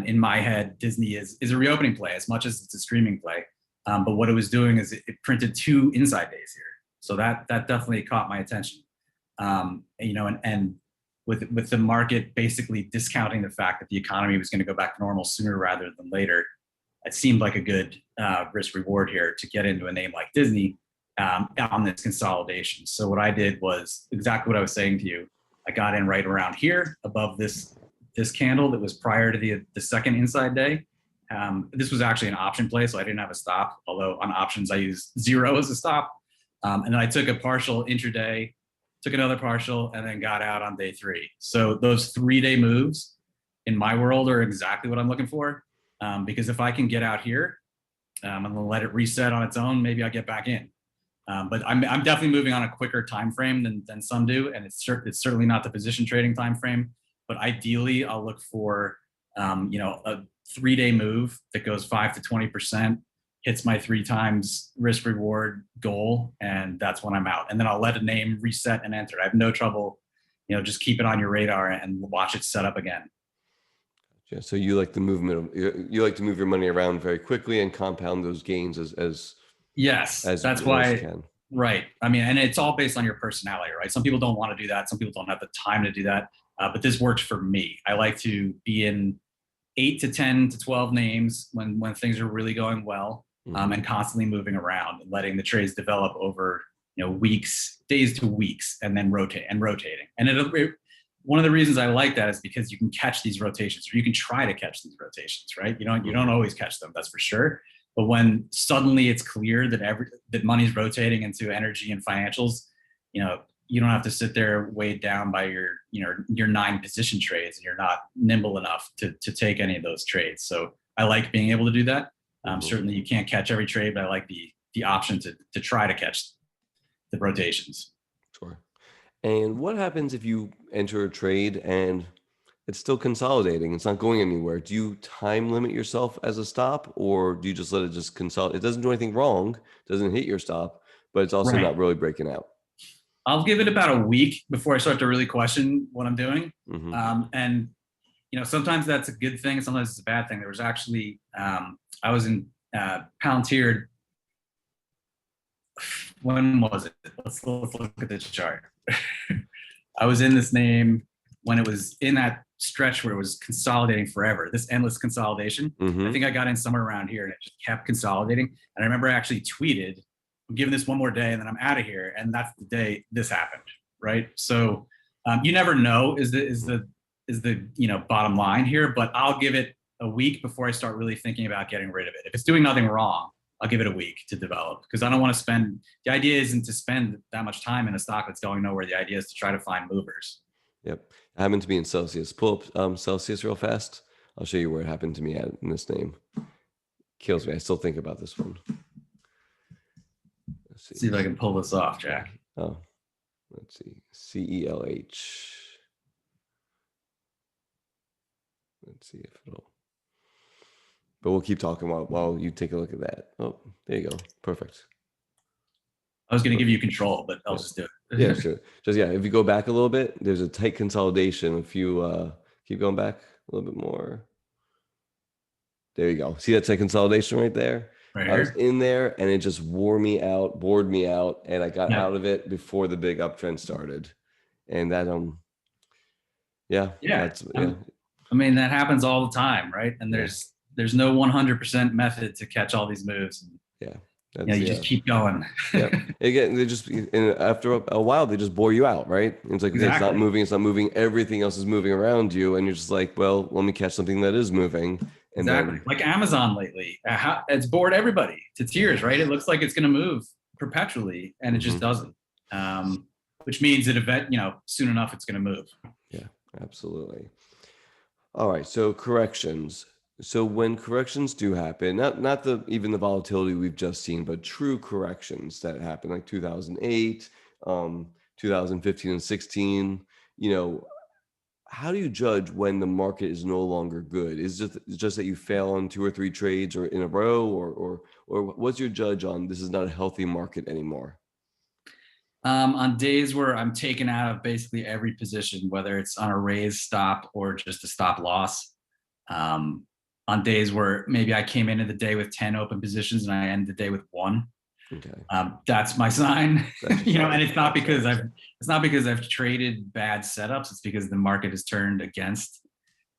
In my head, Disney is a reopening play as much as it's a streaming play. But what it was doing is it printed 2 inside days here. So that definitely caught my attention. You know, and with the market basically discounting the fact that the economy was going to go back to normal sooner rather than later, it seemed like a good risk reward here to get into a name like Disney on this consolidation. So what I did was exactly what I was saying to you. I got in right around here above this candle that was prior to the second inside day. This was actually an option play, so I didn't have a stop, although on options I use 0 as a stop. And then I took a partial intraday, took another partial, and then got out on day 3. So those 3-day moves in my world are exactly what I'm looking for. Because if I can get out here and then let it reset on its own, maybe I'll get back in. But I'm definitely moving on a quicker time frame than some do, and it's certainly not the position trading time frame. But ideally, I'll look for you know, a 3-day move that goes 5 to 20%, hits my 3 times risk reward goal, and that's when I'm out. And then I'll let a name reset and enter. I have no trouble, you know, just keep it on your radar and watch it set up again.
Yeah, so you like the movement of, you like to move your money around very quickly and compound those gains
Yes,
as
that's
you
why.
can.
Right. I mean, and it's all based on your personality, right? Some people don't want to do that. Some people don't have the time to do that. But this works for me. I like to be in 8 to 10 to 12 names when things are really going well, and constantly moving around and letting the trades develop over, you know, weeks, days to weeks, and then rotating. And one of the reasons I like that is because you can catch these rotations, or you can try to catch these rotations, right? You don't always catch them, that's for sure. But when suddenly it's clear that money's rotating into energy and financials, you know, you don't have to sit there weighed down by your 9 position trades, and you're not nimble enough to take any of those trades. So I like being able to do that. Certainly you can't catch every trade, but I like the option to try to catch the rotations.
Sure. And what happens if you enter a trade and it's still consolidating? It's not going anywhere. Do you time limit yourself as a stop, or do you just let it just consolidate? It doesn't do anything wrong, doesn't hit your stop, but it's also not really breaking out.
I'll give it about a week before I start to really question what I'm doing. And you know, sometimes that's a good thing, sometimes it's a bad thing. There was actually I was in Palantir. When was it? Let's look at this chart. I was in this name when it was in that stretch where it was consolidating forever, this endless consolidation. I think I got in somewhere around here, and it just kept consolidating. And I remember I actually tweeted, I'm giving this one more day and then I'm out of here. And that's the day this happened, right? So you never know is the you know, bottom line here, but I'll give it a week before I start really thinking about getting rid of it. If it's doing nothing wrong, I'll give it a week to develop, because I don't want to spend, the idea isn't to spend that much time in a stock that's going nowhere. The idea is to try to find movers.
Yep. It happened to me in Celsius. Pull up Celsius real fast. I'll show you where it happened to me in this name. Kills me. I still think about this one.
Let's see if I can pull this off, Jack.
Oh, let's see. CELH. Let's see if it'll. But we'll keep talking while you take a look at that. Oh, there you go. Perfect.
I was going to give you control, but I'll just do it.
Yeah, sure. Just, if you go back a little bit, there's a tight consolidation. If you keep going back a little bit more. There you go. See that tight consolidation right there?
Right
I was
here?
in there and it just bored me out, and I got out of it before the big uptrend started. And that,
I mean, that happens all the time, right? And there's no 100% method to catch all these moves. You just keep going.
Again, they just, and after a while, they just bore you out, right? It's like, okay, it's not moving. Everything else is moving around you. And you're just like, well, let me catch something that is moving. And then,
like Amazon lately, it's bored everybody to tears, right? It looks like it's going to move perpetually, and it just doesn't. Which means that soon enough it's going to move.
Yeah, absolutely. All right, so corrections. So when corrections do happen, not even the volatility we've just seen, but true corrections that happen, like 2008, 2015 and 16, how do you judge when the market is no longer good? Is it just that you fail on 2 or 3 trades or in a row, or what's your judge on this is not a healthy market anymore?
On days where I'm taken out of basically every position, whether it's on a raise stop or just a stop loss. On days where maybe I came into the day with 10 open positions and I end the day with 1.
Okay.
That's my sign.
That's
You know,
fine.
and it's not because I've traded bad setups. It's because the market has turned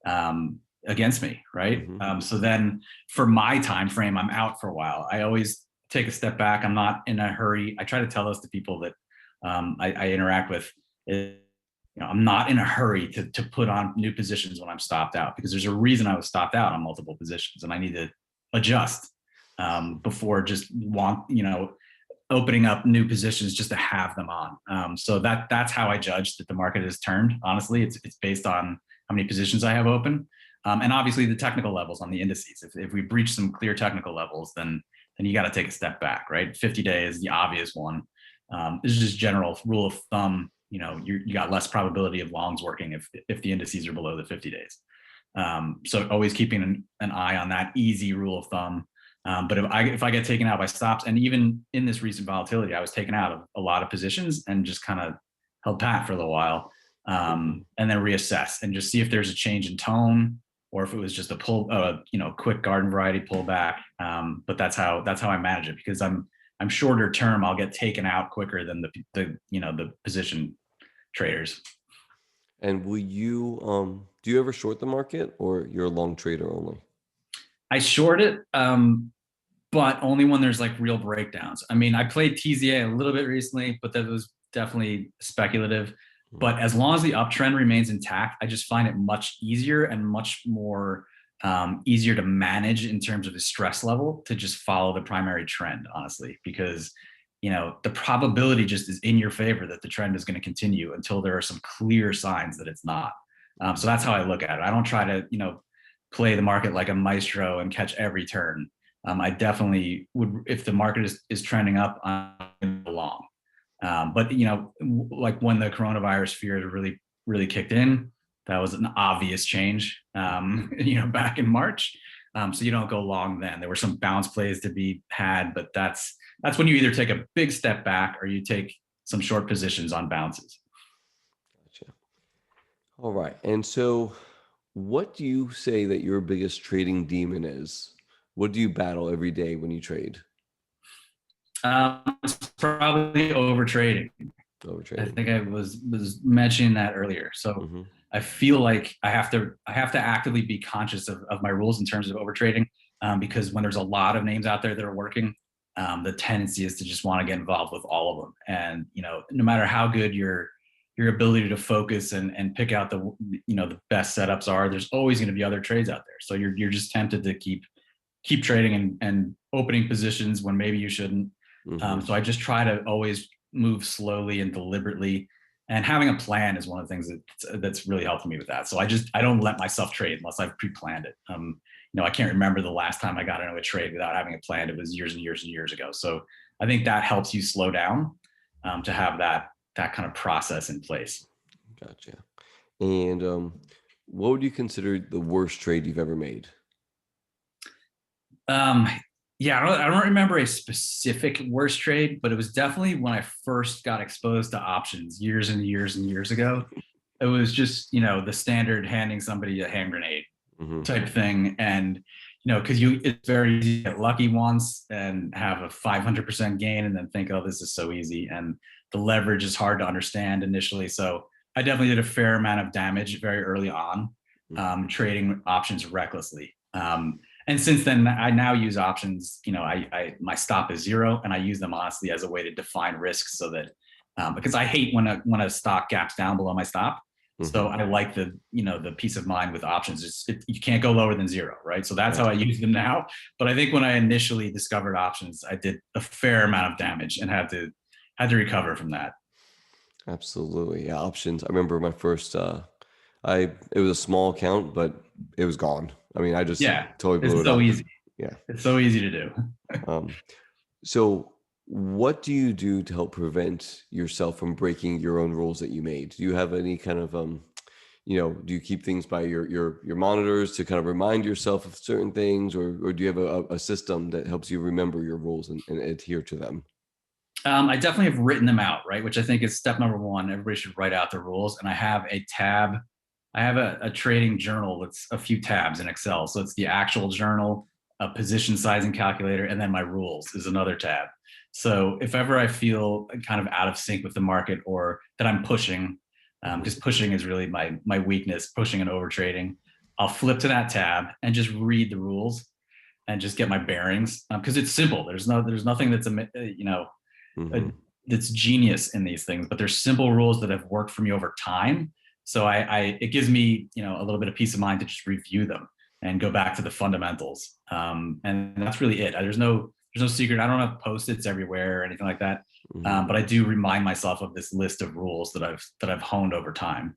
um, against me, right?
Mm-hmm.
So then for my time frame, I'm out for a while. I always take a step back. I'm not in a hurry. I try to tell this to people that I interact with. I'm not in a hurry to put on new positions when I'm stopped out, because there's a reason I was stopped out on multiple positions, and I need to adjust before just opening up new positions just to have them on. So that's how I judge that the market has turned. Honestly, it's based on how many positions I have open, and obviously the technical levels on the indices. If we breach some clear technical levels, then you got to take a step back, right? 50-day is the obvious one. This is just general rule of thumb. You got less probability of longs working if the indices are below the 50 days. So always keeping an eye on that easy rule of thumb. But if I get taken out by stops, and even in this recent volatility, I was taken out of a lot of positions and just kind of held pat for a little while, and then reassess and just see if there's a change in tone, or if it was just a quick garden variety pullback. But that's how I manage it, because I'm shorter term. I'll get taken out quicker than the position traders.
And will you do you ever short the market, or you're a long trader only?
I short it, but only when there's like real breakdowns. I mean, I played TZA a little bit recently, but that was definitely speculative. But as long as the uptrend remains intact, I just find it much easier and much more easier to manage in terms of the stress level, to just follow the primary trend, honestly, because the probability just is in your favor that the trend is going to continue until there are some clear signs that it's not. So that's how I look at it. I don't try to play the market like a maestro and catch every turn. I definitely would, if the market is trending up, I'm going to go long. But like when the coronavirus fears really, really kicked in, that was an obvious change. Back in March. So you don't go long then. There were some bounce plays to be had, but that's when you either take a big step back or you take some short positions on bounces.
Gotcha. All right. And so, what do you say that your biggest trading demon is? What do you battle every day when you trade?
It's probably over trading.
Over
I
trading.
think I was mentioning that earlier. So
Mm-hmm.
I feel like I have to actively be conscious of my rules in terms of over trading, because when there's a lot of names out there that are working, the tendency is to just want to get involved with all of them. And no matter how good your ability to focus and pick out the best setups are, there's always going to be other trades out there. So you're just tempted to keep trading and opening positions when maybe you shouldn't.
Mm-hmm.
So I just try to always move slowly and deliberately, and having a plan is one of the things that's really helped me with that. So I don't let myself trade unless I've pre-planned it. I can't remember the last time I got into a trade without having a plan. It was years and years and years ago. So I think that helps you slow down, to have that kind of process in place.
Gotcha. And what would you consider the worst trade you've ever made?
Um, yeah, I don't remember a specific worst trade, but it was definitely when I first got exposed to options years and years and years ago. It was just, the standard handing somebody a hand grenade
Mm-hmm.
type thing. And, because it's very easy to get lucky once and have a 500% gain and then think, oh, this is so easy. And the leverage is hard to understand initially. So I definitely did a fair amount of damage very early on, trading options recklessly. And since then, I now use options. My stop is zero, and I use them honestly as a way to define risks, so that because I hate when a stock gaps down below my stop. So
Mm-hmm.
I like the peace of mind with options. You can't go lower than zero, right? So that's how I use them now. But I think when I initially discovered options, I did a fair amount of damage and had to recover from that.
Absolutely. Yeah, options. I remember my first it was a small account, but it was gone. I mean, I just
Yeah,
totally blew
it's
it
so
up.
easy.
Yeah.
It's so easy to do.
Um, so what do you do to help prevent yourself from breaking your own rules that you made? Do you have any kind of do you keep things by your monitors to kind of remind yourself of certain things, or do you have a system that helps you remember your rules and adhere to them?
I definitely have written them out, right? Which I think is step number one. Everybody should write out the rules. And I have a tab. I have a trading journal that's a few tabs in Excel. So it's the actual journal, a position sizing calculator, and then my rules is another tab. So if ever I feel kind of out of sync with the market or that I'm pushing, because pushing is really my weakness, pushing and over trading, I'll flip to that tab and just read the rules and just get my bearings, because it's simple. There's nothing that's that's genius in these things, but there's simple rules that have worked for me over time. So it gives me a little bit of peace of mind to just review them and go back to the fundamentals. And that's really it. There's no secret. I don't have Post-its everywhere or anything like that. But I do remind myself of this list of rules that I've honed over time.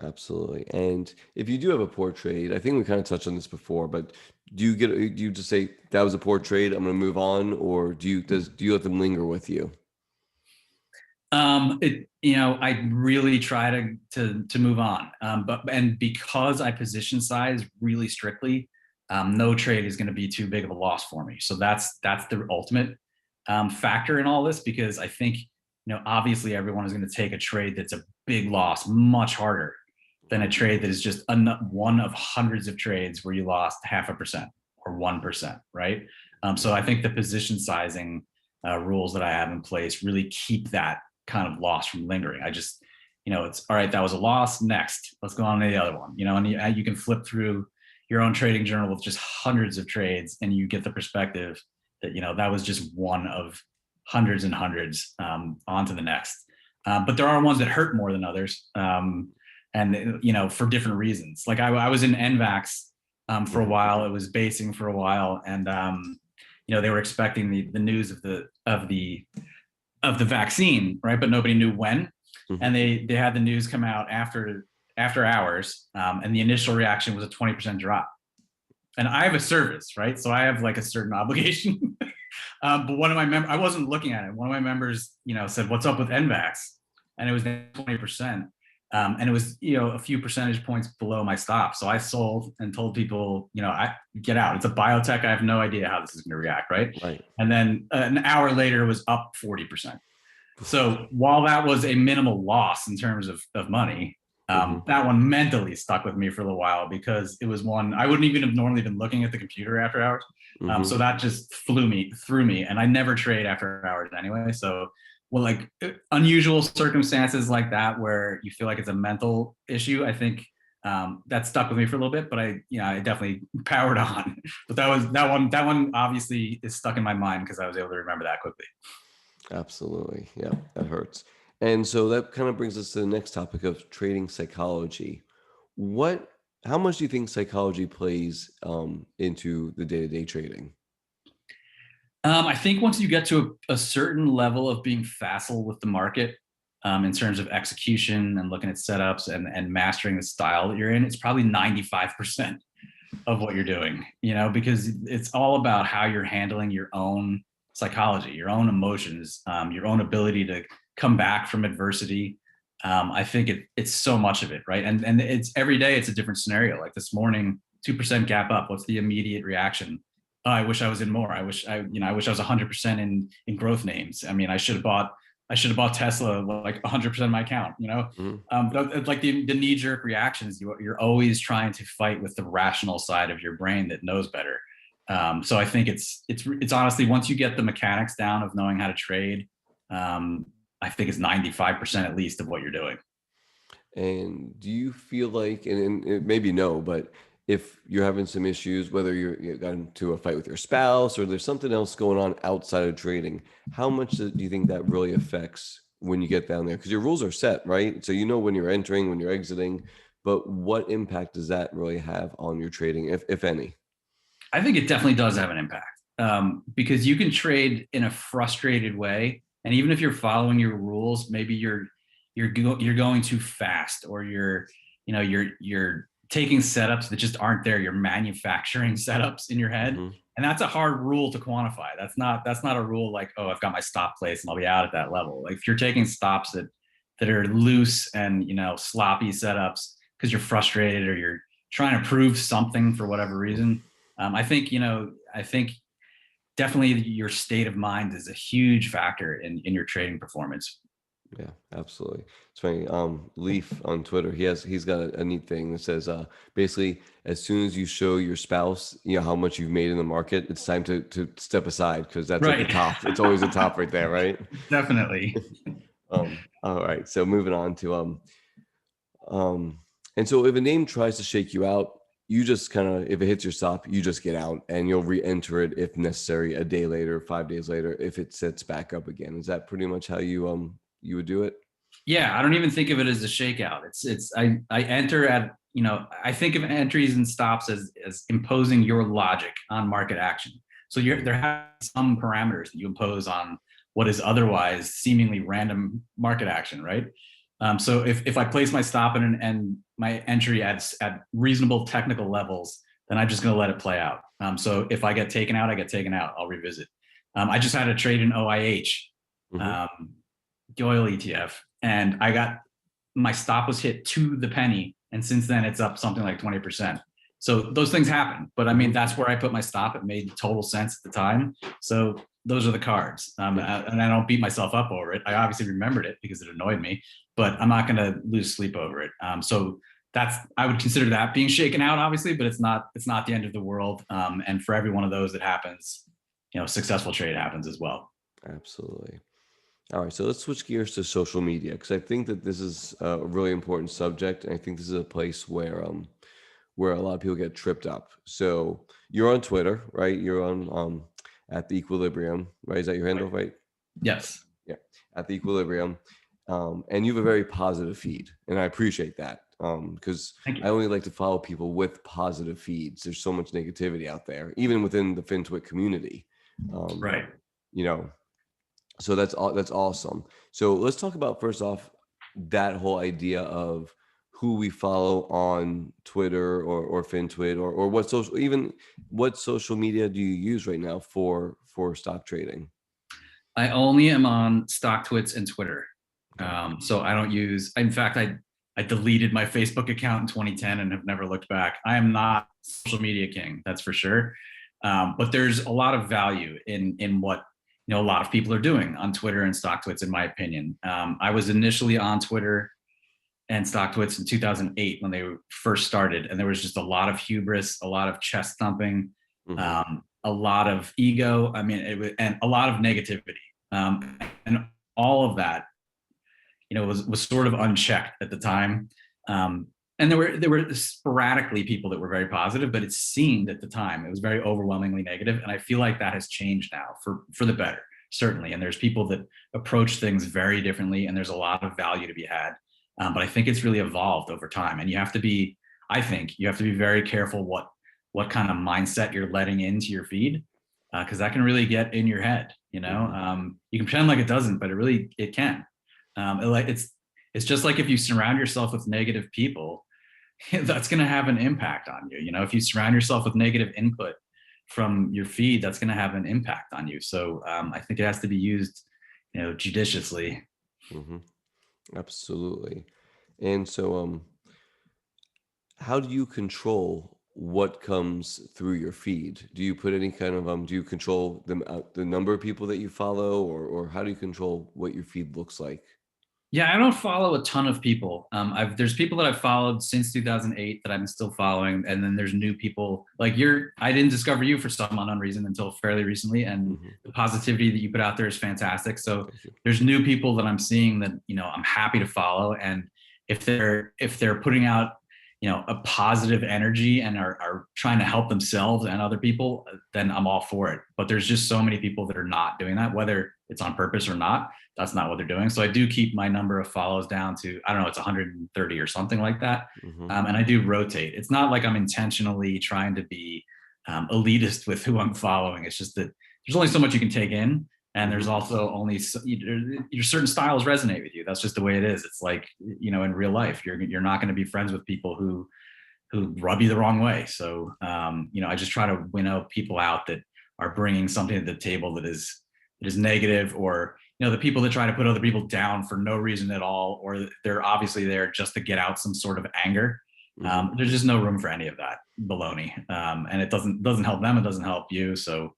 Absolutely. And if you do have a poor trade, I think we kind of touched on this before, but do you just say that was a poor trade, I'm going to move on, or do you let them linger with you?
I really try to move on. But because I position size really strictly, no trade is going to be too big of a loss for me. So that's the ultimate factor in all this, because I think obviously everyone is going to take a trade that's a big loss much harder than a trade that is just one of hundreds of trades where you lost 0.5% or 1%, right? So I think the position sizing rules that I have in place really keep that kind of loss from lingering. I just, it's all right, that was a loss. Next, let's go on to the other one. And you can flip through your own trading journal with just hundreds of trades, and you get the perspective that that was just one of hundreds and hundreds, on to the next. But there are ones that hurt more than others. And for different reasons. Like I was in NVAX for a while. It was basing for a while, and they were expecting the news of the vaccine, right? But nobody knew when, and they had the news come out after hours, and the initial reaction was a 20% drop. And I have a service, right? So I have like a certain obligation. But one of my members, I wasn't looking at it. One of my members, said, "What's up with NVAX?" And it was 20%. And it was, a few percentage points below my stop. So I sold and told people, I get out. It's a biotech. I have no idea how this is going to react, right?
Right.
And then an hour later, it was up 40%. So while that was a minimal loss in terms of money, that one mentally stuck with me for a little while, because it was one I wouldn't even have normally been looking at the computer after hours. So that just threw me, and I never trade after hours anyway. So like unusual circumstances like that where you feel like it's a mental issue, I think that stuck with me for a little bit, but I definitely powered on. But that one obviously is stuck in my mind because I was able to remember that quickly.
Absolutely. Yeah, that hurts. And so that kind of brings us to the next topic of trading psychology. How much do you think psychology plays into the day-to-day trading?
I think once you get to a certain level of being facile with the market, in terms of execution and looking at setups and mastering the style that you're in, it's probably 95% of what you're doing, because it's all about how you're handling your own psychology, your own emotions, your own ability to come back from adversity. I think it's so much of it, right? And it's every day it's a different scenario. Like this morning, 2% gap up. What's the immediate reaction? Oh, I wish I was in more. I wish I was 100% in growth names. I mean, I should have bought Tesla like 100% of my account. But like the knee jerk reactions, you're always trying to fight with the rational side of your brain that knows better. So I think it's honestly, once you get the mechanics down of knowing how to trade, I think it's 95% at least of what you're doing.
And do you feel like, and maybe no, but if you're having some issues, whether you got into a fight with your spouse or there's something else going on outside of trading, how much do you think that really affects when you get down there? Because your rules are set, right? So when you're entering, when you're exiting, but what impact does that really have on your trading, if any?
I think it definitely does have an impact, because you can trade in a frustrated way, and even if you're following your rules, maybe you're going too fast, or you're taking setups that just aren't there. You're manufacturing setups in your head, and that's a hard rule to quantify. That's not a rule like, oh, I've got my stop place and I'll be out at that level. Like if you're taking stops that are loose and sloppy setups because you're frustrated or you're trying to prove something for whatever reason, I think definitely your state of mind is a huge factor in your trading performance.
Yeah, absolutely. It's funny. Leaf on Twitter, he's got a neat thing that says, basically, as soon as you show your spouse, how much you've made in the market, it's time to step aside because that's at the
Right.
top. It's always the top right there, right?
Definitely.
All right. So moving on to um, and so if a name tries to shake you out, you just kind of, if it hits your stop, you just get out and you'll re-enter it if necessary a day later, 5 days later, if it sets back up again. Is that pretty much how you would do it?
Yeah, I don't even think of it as a shakeout. I enter at, I think of entries and stops as imposing your logic on market action. So there have some parameters that you impose on what is otherwise seemingly random market action, right? So if I place my stop and my entry at reasonable technical levels, then I'm just going to let it play out. So if I get taken out, I get taken out. I'll revisit. I just had a trade in OIH.
Mm-hmm.
The oil ETF, and my stop was hit to the penny, and since then it's up something like 20%. So those things happen, but I mean that's where I put my stop. It made total sense at the time. So those are the cards, and I don't beat myself up over it. I obviously remembered it because it annoyed me, but I'm not going to lose sleep over it. So I would consider that being shaken out, obviously, but it's not the end of the world. And for every one of those that happens, successful trade happens as well.
Absolutely. All right, so let's switch gears to social media because I think that this is a really important subject, and I think this is a place where a lot of people get tripped up. So you're on Twitter, right? You're on at the Equilibrium, right? Is that your handle, right?
Yes.
Yeah, at the Equilibrium, and you have a very positive feed, and I appreciate that because I only like to follow people with positive feeds. There's so much negativity out there, even within the FinTwit community.
Right.
You know, so that's awesome. So let's talk about first off that whole idea of who we follow on Twitter or FinTwit or what social media do you use right now for stock trading?
I only am on StockTwits and Twitter.
Okay.
So I don't use, in fact, I deleted my Facebook account in 2010 and have never looked back. I am not social media king, that's for sure. But there's a lot of value in what a lot of people are doing on Twitter and StockTwits, in my opinion. I was initially on Twitter and StockTwits in 2008 when they first started, and there was just a lot of hubris, a lot of chest thumping, a lot of ego. I mean, and a lot of negativity, and all of that, was sort of unchecked at the time. And there were sporadically people that were very positive, but it seemed at the time it was very overwhelmingly negative. And I feel like that has changed now for the better, certainly. And there's people that approach things very differently, and there's a lot of value to be had. But I think it's really evolved over time, and I think you have to be very careful what kind of mindset you're letting into your feed, because that can really get in your head. You can pretend like it doesn't, but it can. It's just like if you surround yourself with negative people, that's going to have an impact on you. If you surround yourself with negative input from your feed, that's going to have an impact on you. So I think it has to be used, judiciously.
Mm-hmm. Absolutely. And so, how do you control what comes through your feed? Do you put any kind of do you control the number of people that you follow, or how do you control what your feed looks like?
Yeah, I don't follow a ton of people. There's people that I've followed since 2008 that I'm still following, and then there's new people like I didn't discover you for some unknown reason until fairly recently, and the positivity that you put out there is fantastic. So there's new people that I'm seeing that I'm happy to follow, and if they're putting out a positive energy and are trying to help themselves and other people, then I'm all for it. But there's just so many people that are not doing that, whether it's on purpose or not. That's not what they're doing. So I do keep my number of follows down to, I don't know, it's 130 or something like that. And I do rotate. It's not like I'm intentionally trying to be elitist with who I'm following. It's just that there's only so much you can take in. And there's also only your certain styles resonate with you. That's just the way it is. It's like, in real life, you're not going to be friends with people who rub you the wrong way. So, I just try to winnow people out that are bringing something to the table that is negative, or, the people that try to put other people down for no reason at all, or they're obviously there just to get out some sort of anger. There's just no room for any of that baloney. And it doesn't help them. It doesn't help you. So,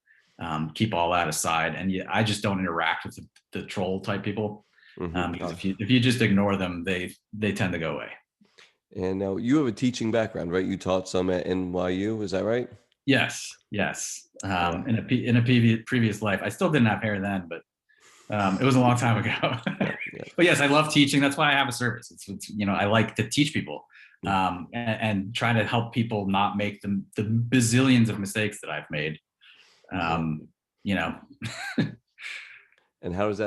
keep all that aside. And I just don't interact with the troll type people. Because if you just ignore them, they tend to go away.
And now you have a teaching background, right? You taught some at NYU, is that right?
Yes. In a previous life, I still didn't have hair then, but it was a long time ago. But yes, I love teaching. That's why I have a service. It's I like to teach people, and try to help people not make the bazillions of mistakes that I've made. You know.
And how does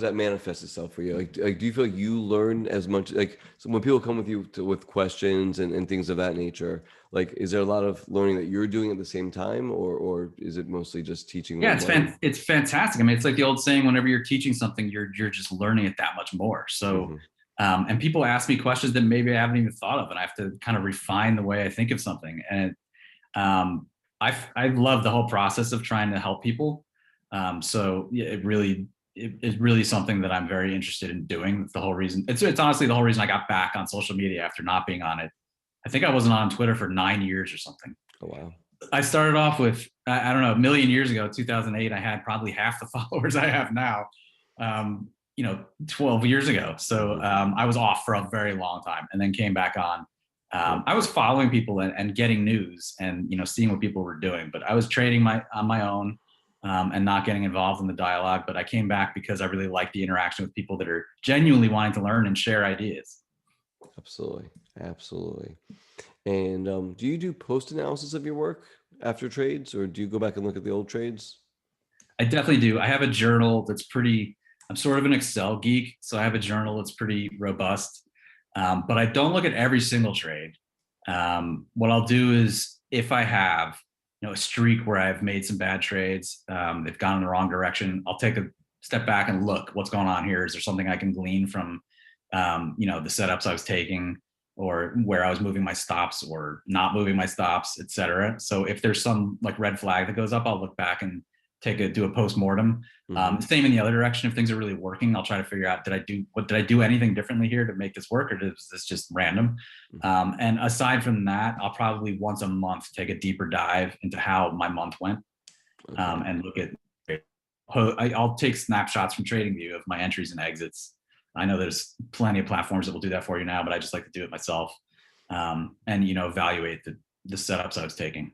that manifest itself for you? Like do you feel like you learn as much, like, so when people come with you with questions and things of that nature, like, is there a lot of learning that you're doing at the same time, or is it mostly just teaching?
Yeah, it's fantastic. I mean, it's like the old saying, whenever you're teaching something, you're just learning it that much more. So, and people ask me questions that maybe I haven't even thought of, and I have to kind of refine the way I think of something. And I love the whole process of trying to help people. So yeah, it's really something that I'm very interested in doing. It's the whole reason. It's honestly the whole reason I got back on social media after not being on it. I think I wasn't on Twitter for 9 years or something.
Oh, wow.
I started off with, I don't know, a million years ago, 2008, I had probably half the followers I have now, 12 years ago. So I was off for a very long time and then came back on. I was following people and getting news and, seeing what people were doing, but I was trading on my own, and not getting involved in the dialogue. But I came back because I really like the interaction with people that are genuinely wanting to learn and share ideas.
Absolutely. And do you do post analysis of your work after trades, or do you go back and look at the old trades?
I definitely do. I have a journal that's I'm sort of an Excel geek, so I have a journal that's pretty robust, but I don't look at every single trade. What I'll do is, if I have a streak where I've made some bad trades, they've gone in the wrong direction, I'll take a step back and look what's going on here. Is there something I can glean from the setups I was taking, or where I was moving my stops or not moving my stops, et cetera. So if there's some like red flag that goes up, I'll look back and do a post-mortem. Same in the other direction. If things are really working, I'll try to figure out, did I do anything differently here to make this work, or is this just random? And aside from that, I'll probably once a month take a deeper dive into how my month went, and look at, I'll take snapshots from TradingView of my entries and exits. I know there's plenty of platforms that will do that for you now, but I just like to do it myself, and evaluate the setups I was taking.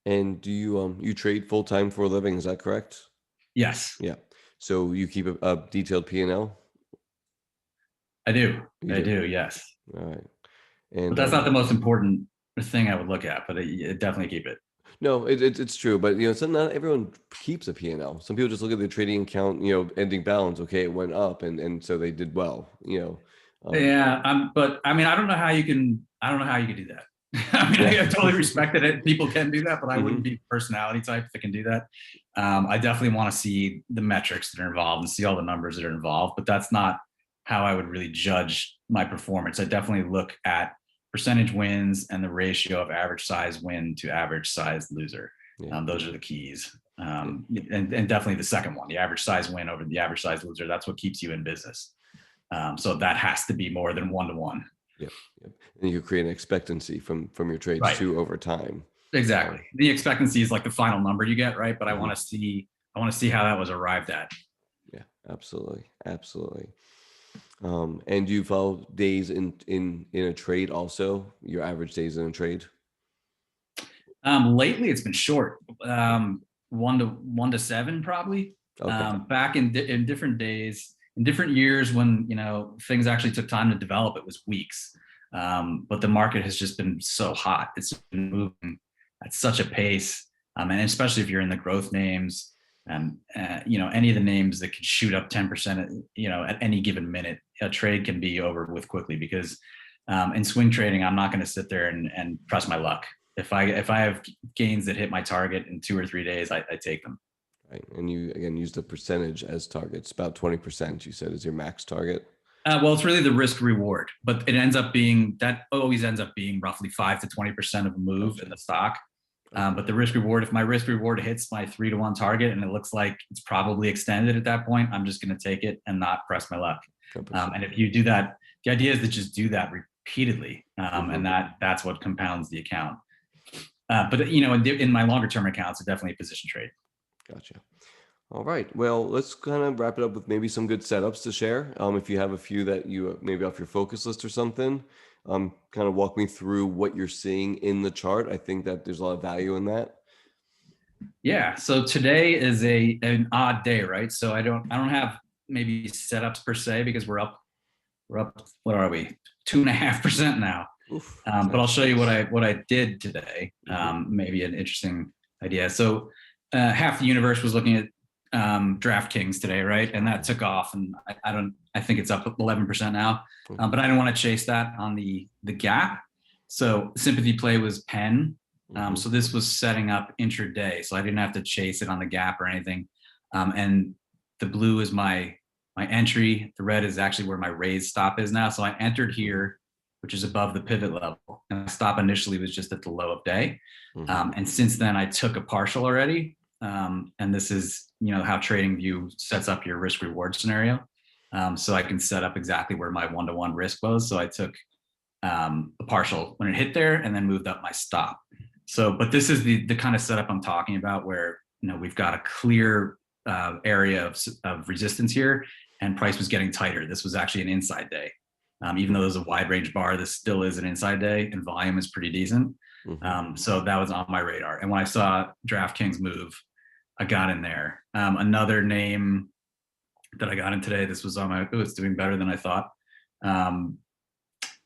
And do you trade full time for a living? Is that correct?
Yes.
Yeah. So you keep a detailed P&L?
I do. I do. Yes.
All right. And
but that's not the most important thing I would look at, but it definitely keep it.
No, it's true, but not everyone keeps a P&L. Some people just look at the trading account, ending balance. Okay, it went up, and so they did well.
Yeah, but I mean, I don't know how you can do that. I mean, I totally respect that people can do that, but I wouldn't be the personality type that can do that. I definitely want to see the metrics that are involved and see all the numbers that are involved, but that's not how I would really judge my performance. I definitely look at percentage wins and the ratio of average size win to average size loser. Those are the keys. And definitely the second one, the average size win over the average size loser, that's what keeps you in business. So that has to be more than 1-to-1.
Yep. And you create an expectancy from your trades too over time.
Exactly. The expectancy is like the final number you get, right? But I want to see how that was arrived at.
Yeah, absolutely. And do you follow days in a trade also? Your average days in a trade?
Lately it's been short. 1 to 7 probably. Okay. Back in different days, in different years when things actually took time to develop, it was weeks. But the market has just been so hot. It's been moving at such a pace, and especially if you're in the growth names, and any of the names that could shoot up 10%, at any given minute, a trade can be over with quickly. Because in swing trading, I'm not going to sit there and press my luck. If I have gains that hit my target in 2 or 3 days, I take them.
Right, and you again use the percentage as targets. About 20%, you said, is your max target.
Well, it's really the risk reward, but it always ends up being roughly 5 to 20% of a move in the stock. But the risk reward, if my risk reward hits my 3-to-1 target and it looks like it's probably extended at that point, I'm just going to take it and not press my luck. And if you do that, the idea is to just do that repeatedly, and that's what compounds the account. But in my longer term accounts, it's definitely a position trade.
Gotcha. All right. Well, let's kind of wrap it up with maybe some good setups to share. If you have a few that you maybe off your focus list or something, kind of walk me through what you're seeing in the chart. I think that there's a lot of value in that.
Yeah. So today is an odd day, right? So I don't have maybe setups per se because we're up. What are we? 2.5% now.
Oof,
But I'll
nice,
show you
nice.
what I did today.
Mm-hmm.
Maybe an interesting idea. So half the universe was looking at DraftKings today, right? And that took off, and I think it's up 11% now. But I didn't want to chase that on the gap. So sympathy play was Penn.
Mm-hmm.
So this was setting up intraday, so I didn't have to chase it on the gap or anything. And the blue is my entry. The red is actually where my raise stop is now. So I entered here, which is above the pivot level. And my stop initially was just at the low of day.
Mm-hmm.
And since then, I took a partial already. And this is, how TradingView sets up your risk reward scenario. So I can set up exactly where my one-to-one risk was. So I took a partial when it hit there and then moved up my stop. So, but this is the kind of setup I'm talking about where, we've got a clear area of resistance here, and price was getting tighter. This was actually an inside day. Even though there's a wide range bar, this still is an inside day, and volume is pretty decent.
Mm-hmm.
So that was on my radar. And when I saw DraftKings move, I got in there. Another name that I got in today, this was it was doing better than I thought.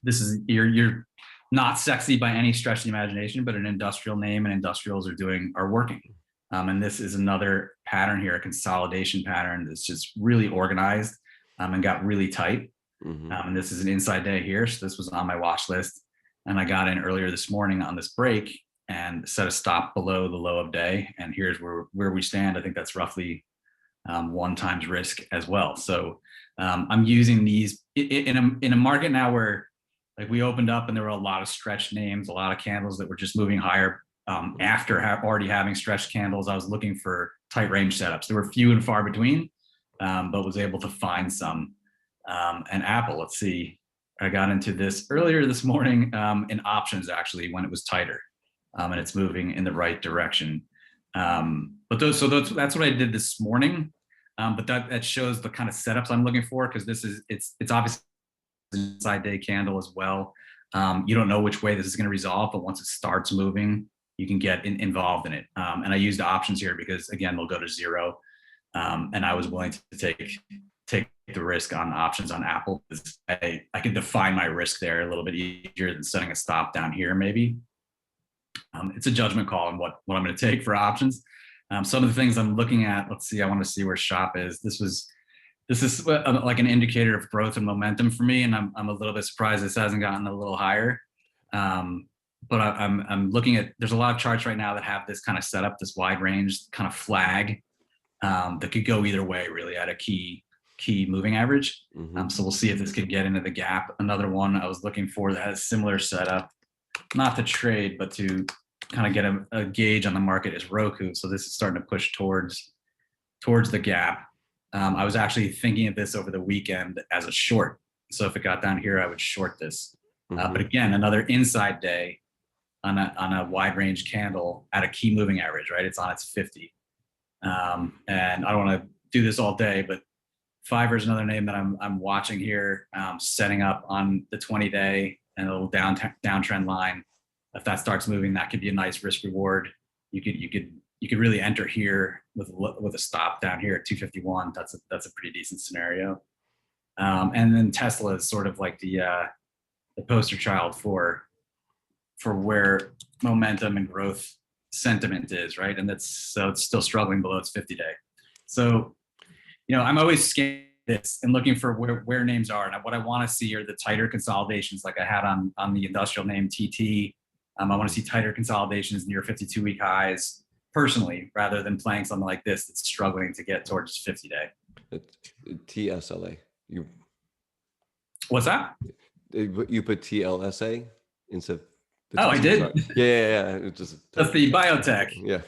This is you're not sexy by any stretch of the imagination, but an industrial name, and industrials are working. And this is another pattern here, a consolidation pattern that's just really organized and got really tight.
Mm-hmm.
And this is an inside day here. So this was on my watch list. And I got in earlier this morning on this break and set a stop below the low of day. And here's where we stand. I think that's roughly 1 times risk as well. So I'm using these in a market now where like we opened up and there were a lot of stretched names, a lot of candles that were just moving higher after already having stretched candles. I was looking for tight range setups. There were few and far between, but was able to find some. And Apple, let's see, I got into this earlier this morning in options actually when it was tighter, and it's moving in the right direction. But that's what I did this morning. But that shows the kind of setups I'm looking for, because it's obviously an inside day candle as well. You don't know which way this is going to resolve, but once it starts moving, you can get involved in it. And I used the options here because again, they'll go to zero. And I was willing to take the risk on options on Apple. I can define my risk there a little bit easier than setting a stop down here maybe. It's a judgment call on what I'm going to take for options. Some of the things I'm looking at, let's see, I want to see where shop is. This is like an indicator of growth and momentum for me, and I'm a little bit surprised this hasn't gotten a little higher. But I'm looking at, there's a lot of charts right now that have this kind of setup, this wide range kind of flag that could go either way really at a key moving average.
Mm-hmm.
So we'll see if this could get into the gap. Another one I was looking for that has similar setup, not to trade, but to kind of get a gauge on the market, is Roku. So this is starting to push towards the gap. I was actually thinking of this over the weekend as a short. So if it got down here, I would short this.
Mm-hmm.
But again, another inside day on a wide range candle at a key moving average, right? It's on its 50. And I don't want to do this all day, but Fiverr is another name that I'm watching here, setting up on the 20-day and a little downtrend line. If that starts moving, that could be a nice risk reward. You could really enter here with a stop down here at 251. That's a pretty decent scenario. And then Tesla is sort of like the poster child for where momentum and growth sentiment is, right? And it's still struggling below its 50-day. So, I'm always scanning this and looking for where names are. And what I want to see are the tighter consolidations, like I had on the industrial name TT. I want to see tighter consolidations near 52-week highs personally, rather than playing something like this that's struggling to get towards 50-day.
TSLA.
What's that?
You put TLSA instead of
I did.
Yeah.
That's the biotech.
Yeah.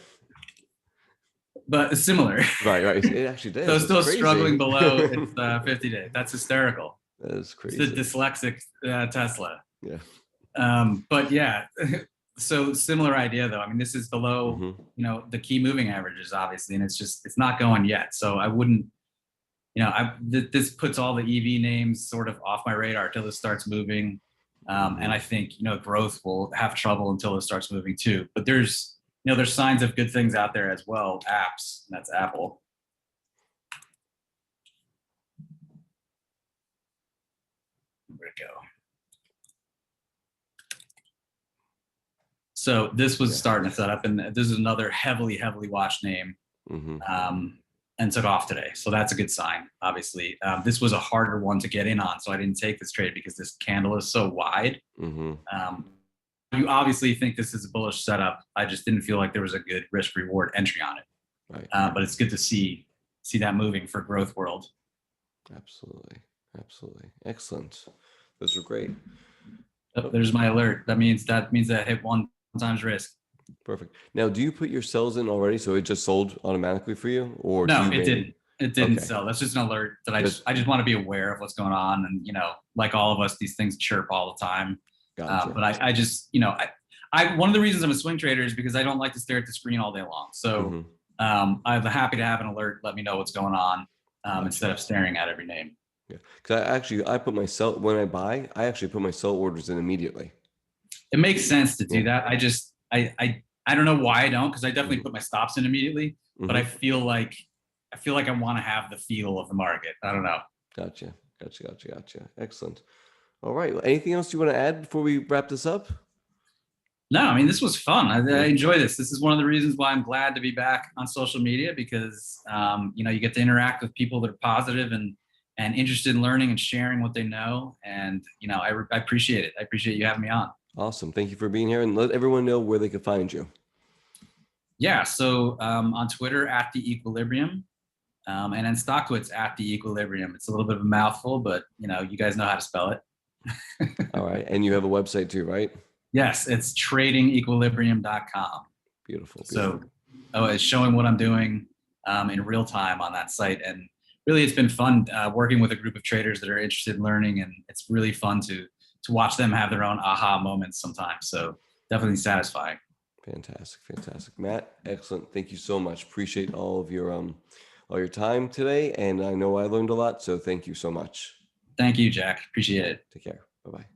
But it's similar.
Right. It actually does.
So it's still struggling below its 50-day. That's hysterical.
That is crazy.
It's the dyslexic Tesla.
Yeah.
But yeah, So similar idea though. I mean, this is below,
Mm-hmm.
the key moving averages, obviously, and it's not going yet. So I wouldn't, this puts all the EV names sort of off my radar until this starts moving. And I think, growth will have trouble until it starts moving too. But there's signs of good things out there as well. Apps, and that's Apple. Where'd it go? So this was starting to set up, and this is another heavily, heavily watched name, and took off today. So that's a good sign, obviously. This was a harder one to get in on, so I didn't take this trade because this candle is so wide. You obviously think this is a bullish setup. I just didn't feel like there was a good risk reward entry on it.
Right.
But it's good to see that moving for growth world.
Absolutely. Excellent. Those are great.
Oh, there's my alert. That means I hit 1 times risk.
Perfect. Now, do you put your sells in already, so it just sold automatically for you, or
no? It didn't. It didn't
Okay.
sell. That's just an alert that I just want to be aware of what's going on, and like all of us, these things chirp all the time.
Gotcha.
But I just I one of the reasons I'm a swing trader is because I don't like to stare at the screen all day long. So I'm happy to have an alert, let me know what's going on, instead of staring at every name.
Yeah, because I put my sell when I buy. I actually put my sell orders in immediately.
It makes sense to do that. I don't know why I don't, because I definitely put my stops in immediately, but I feel like I want to have the feel of the market. I don't know.
Gotcha. Excellent. All right. Well, anything else you want to add before we wrap this up?
No, I mean, this was fun. I enjoy this. This is one of the reasons why I'm glad to be back on social media, because you get to interact with people that are positive and interested in learning and sharing what they know. And I appreciate it. I appreciate you having me on.
Awesome. Thank you for being here, and let everyone know where they can find you.
Yeah. So on Twitter @TheEquilibrium, and then StockTwits @TheEquilibrium. It's a little bit of a mouthful, but you guys know how to spell it.
All right. And you have a website too, right?
Yes, it's tradingequilibrium.com.
Beautiful.
So it's showing what I'm doing in real time on that site. And really, it's been fun working with a group of traders that are interested in learning. And it's really fun to watch them have their own aha moments sometimes. So definitely satisfying.
Fantastic. Matt, excellent. Thank you so much. Appreciate all your time today. And I know I learned a lot. So thank you so much.
Thank you, Jack. Appreciate it.
Take care. Bye-bye.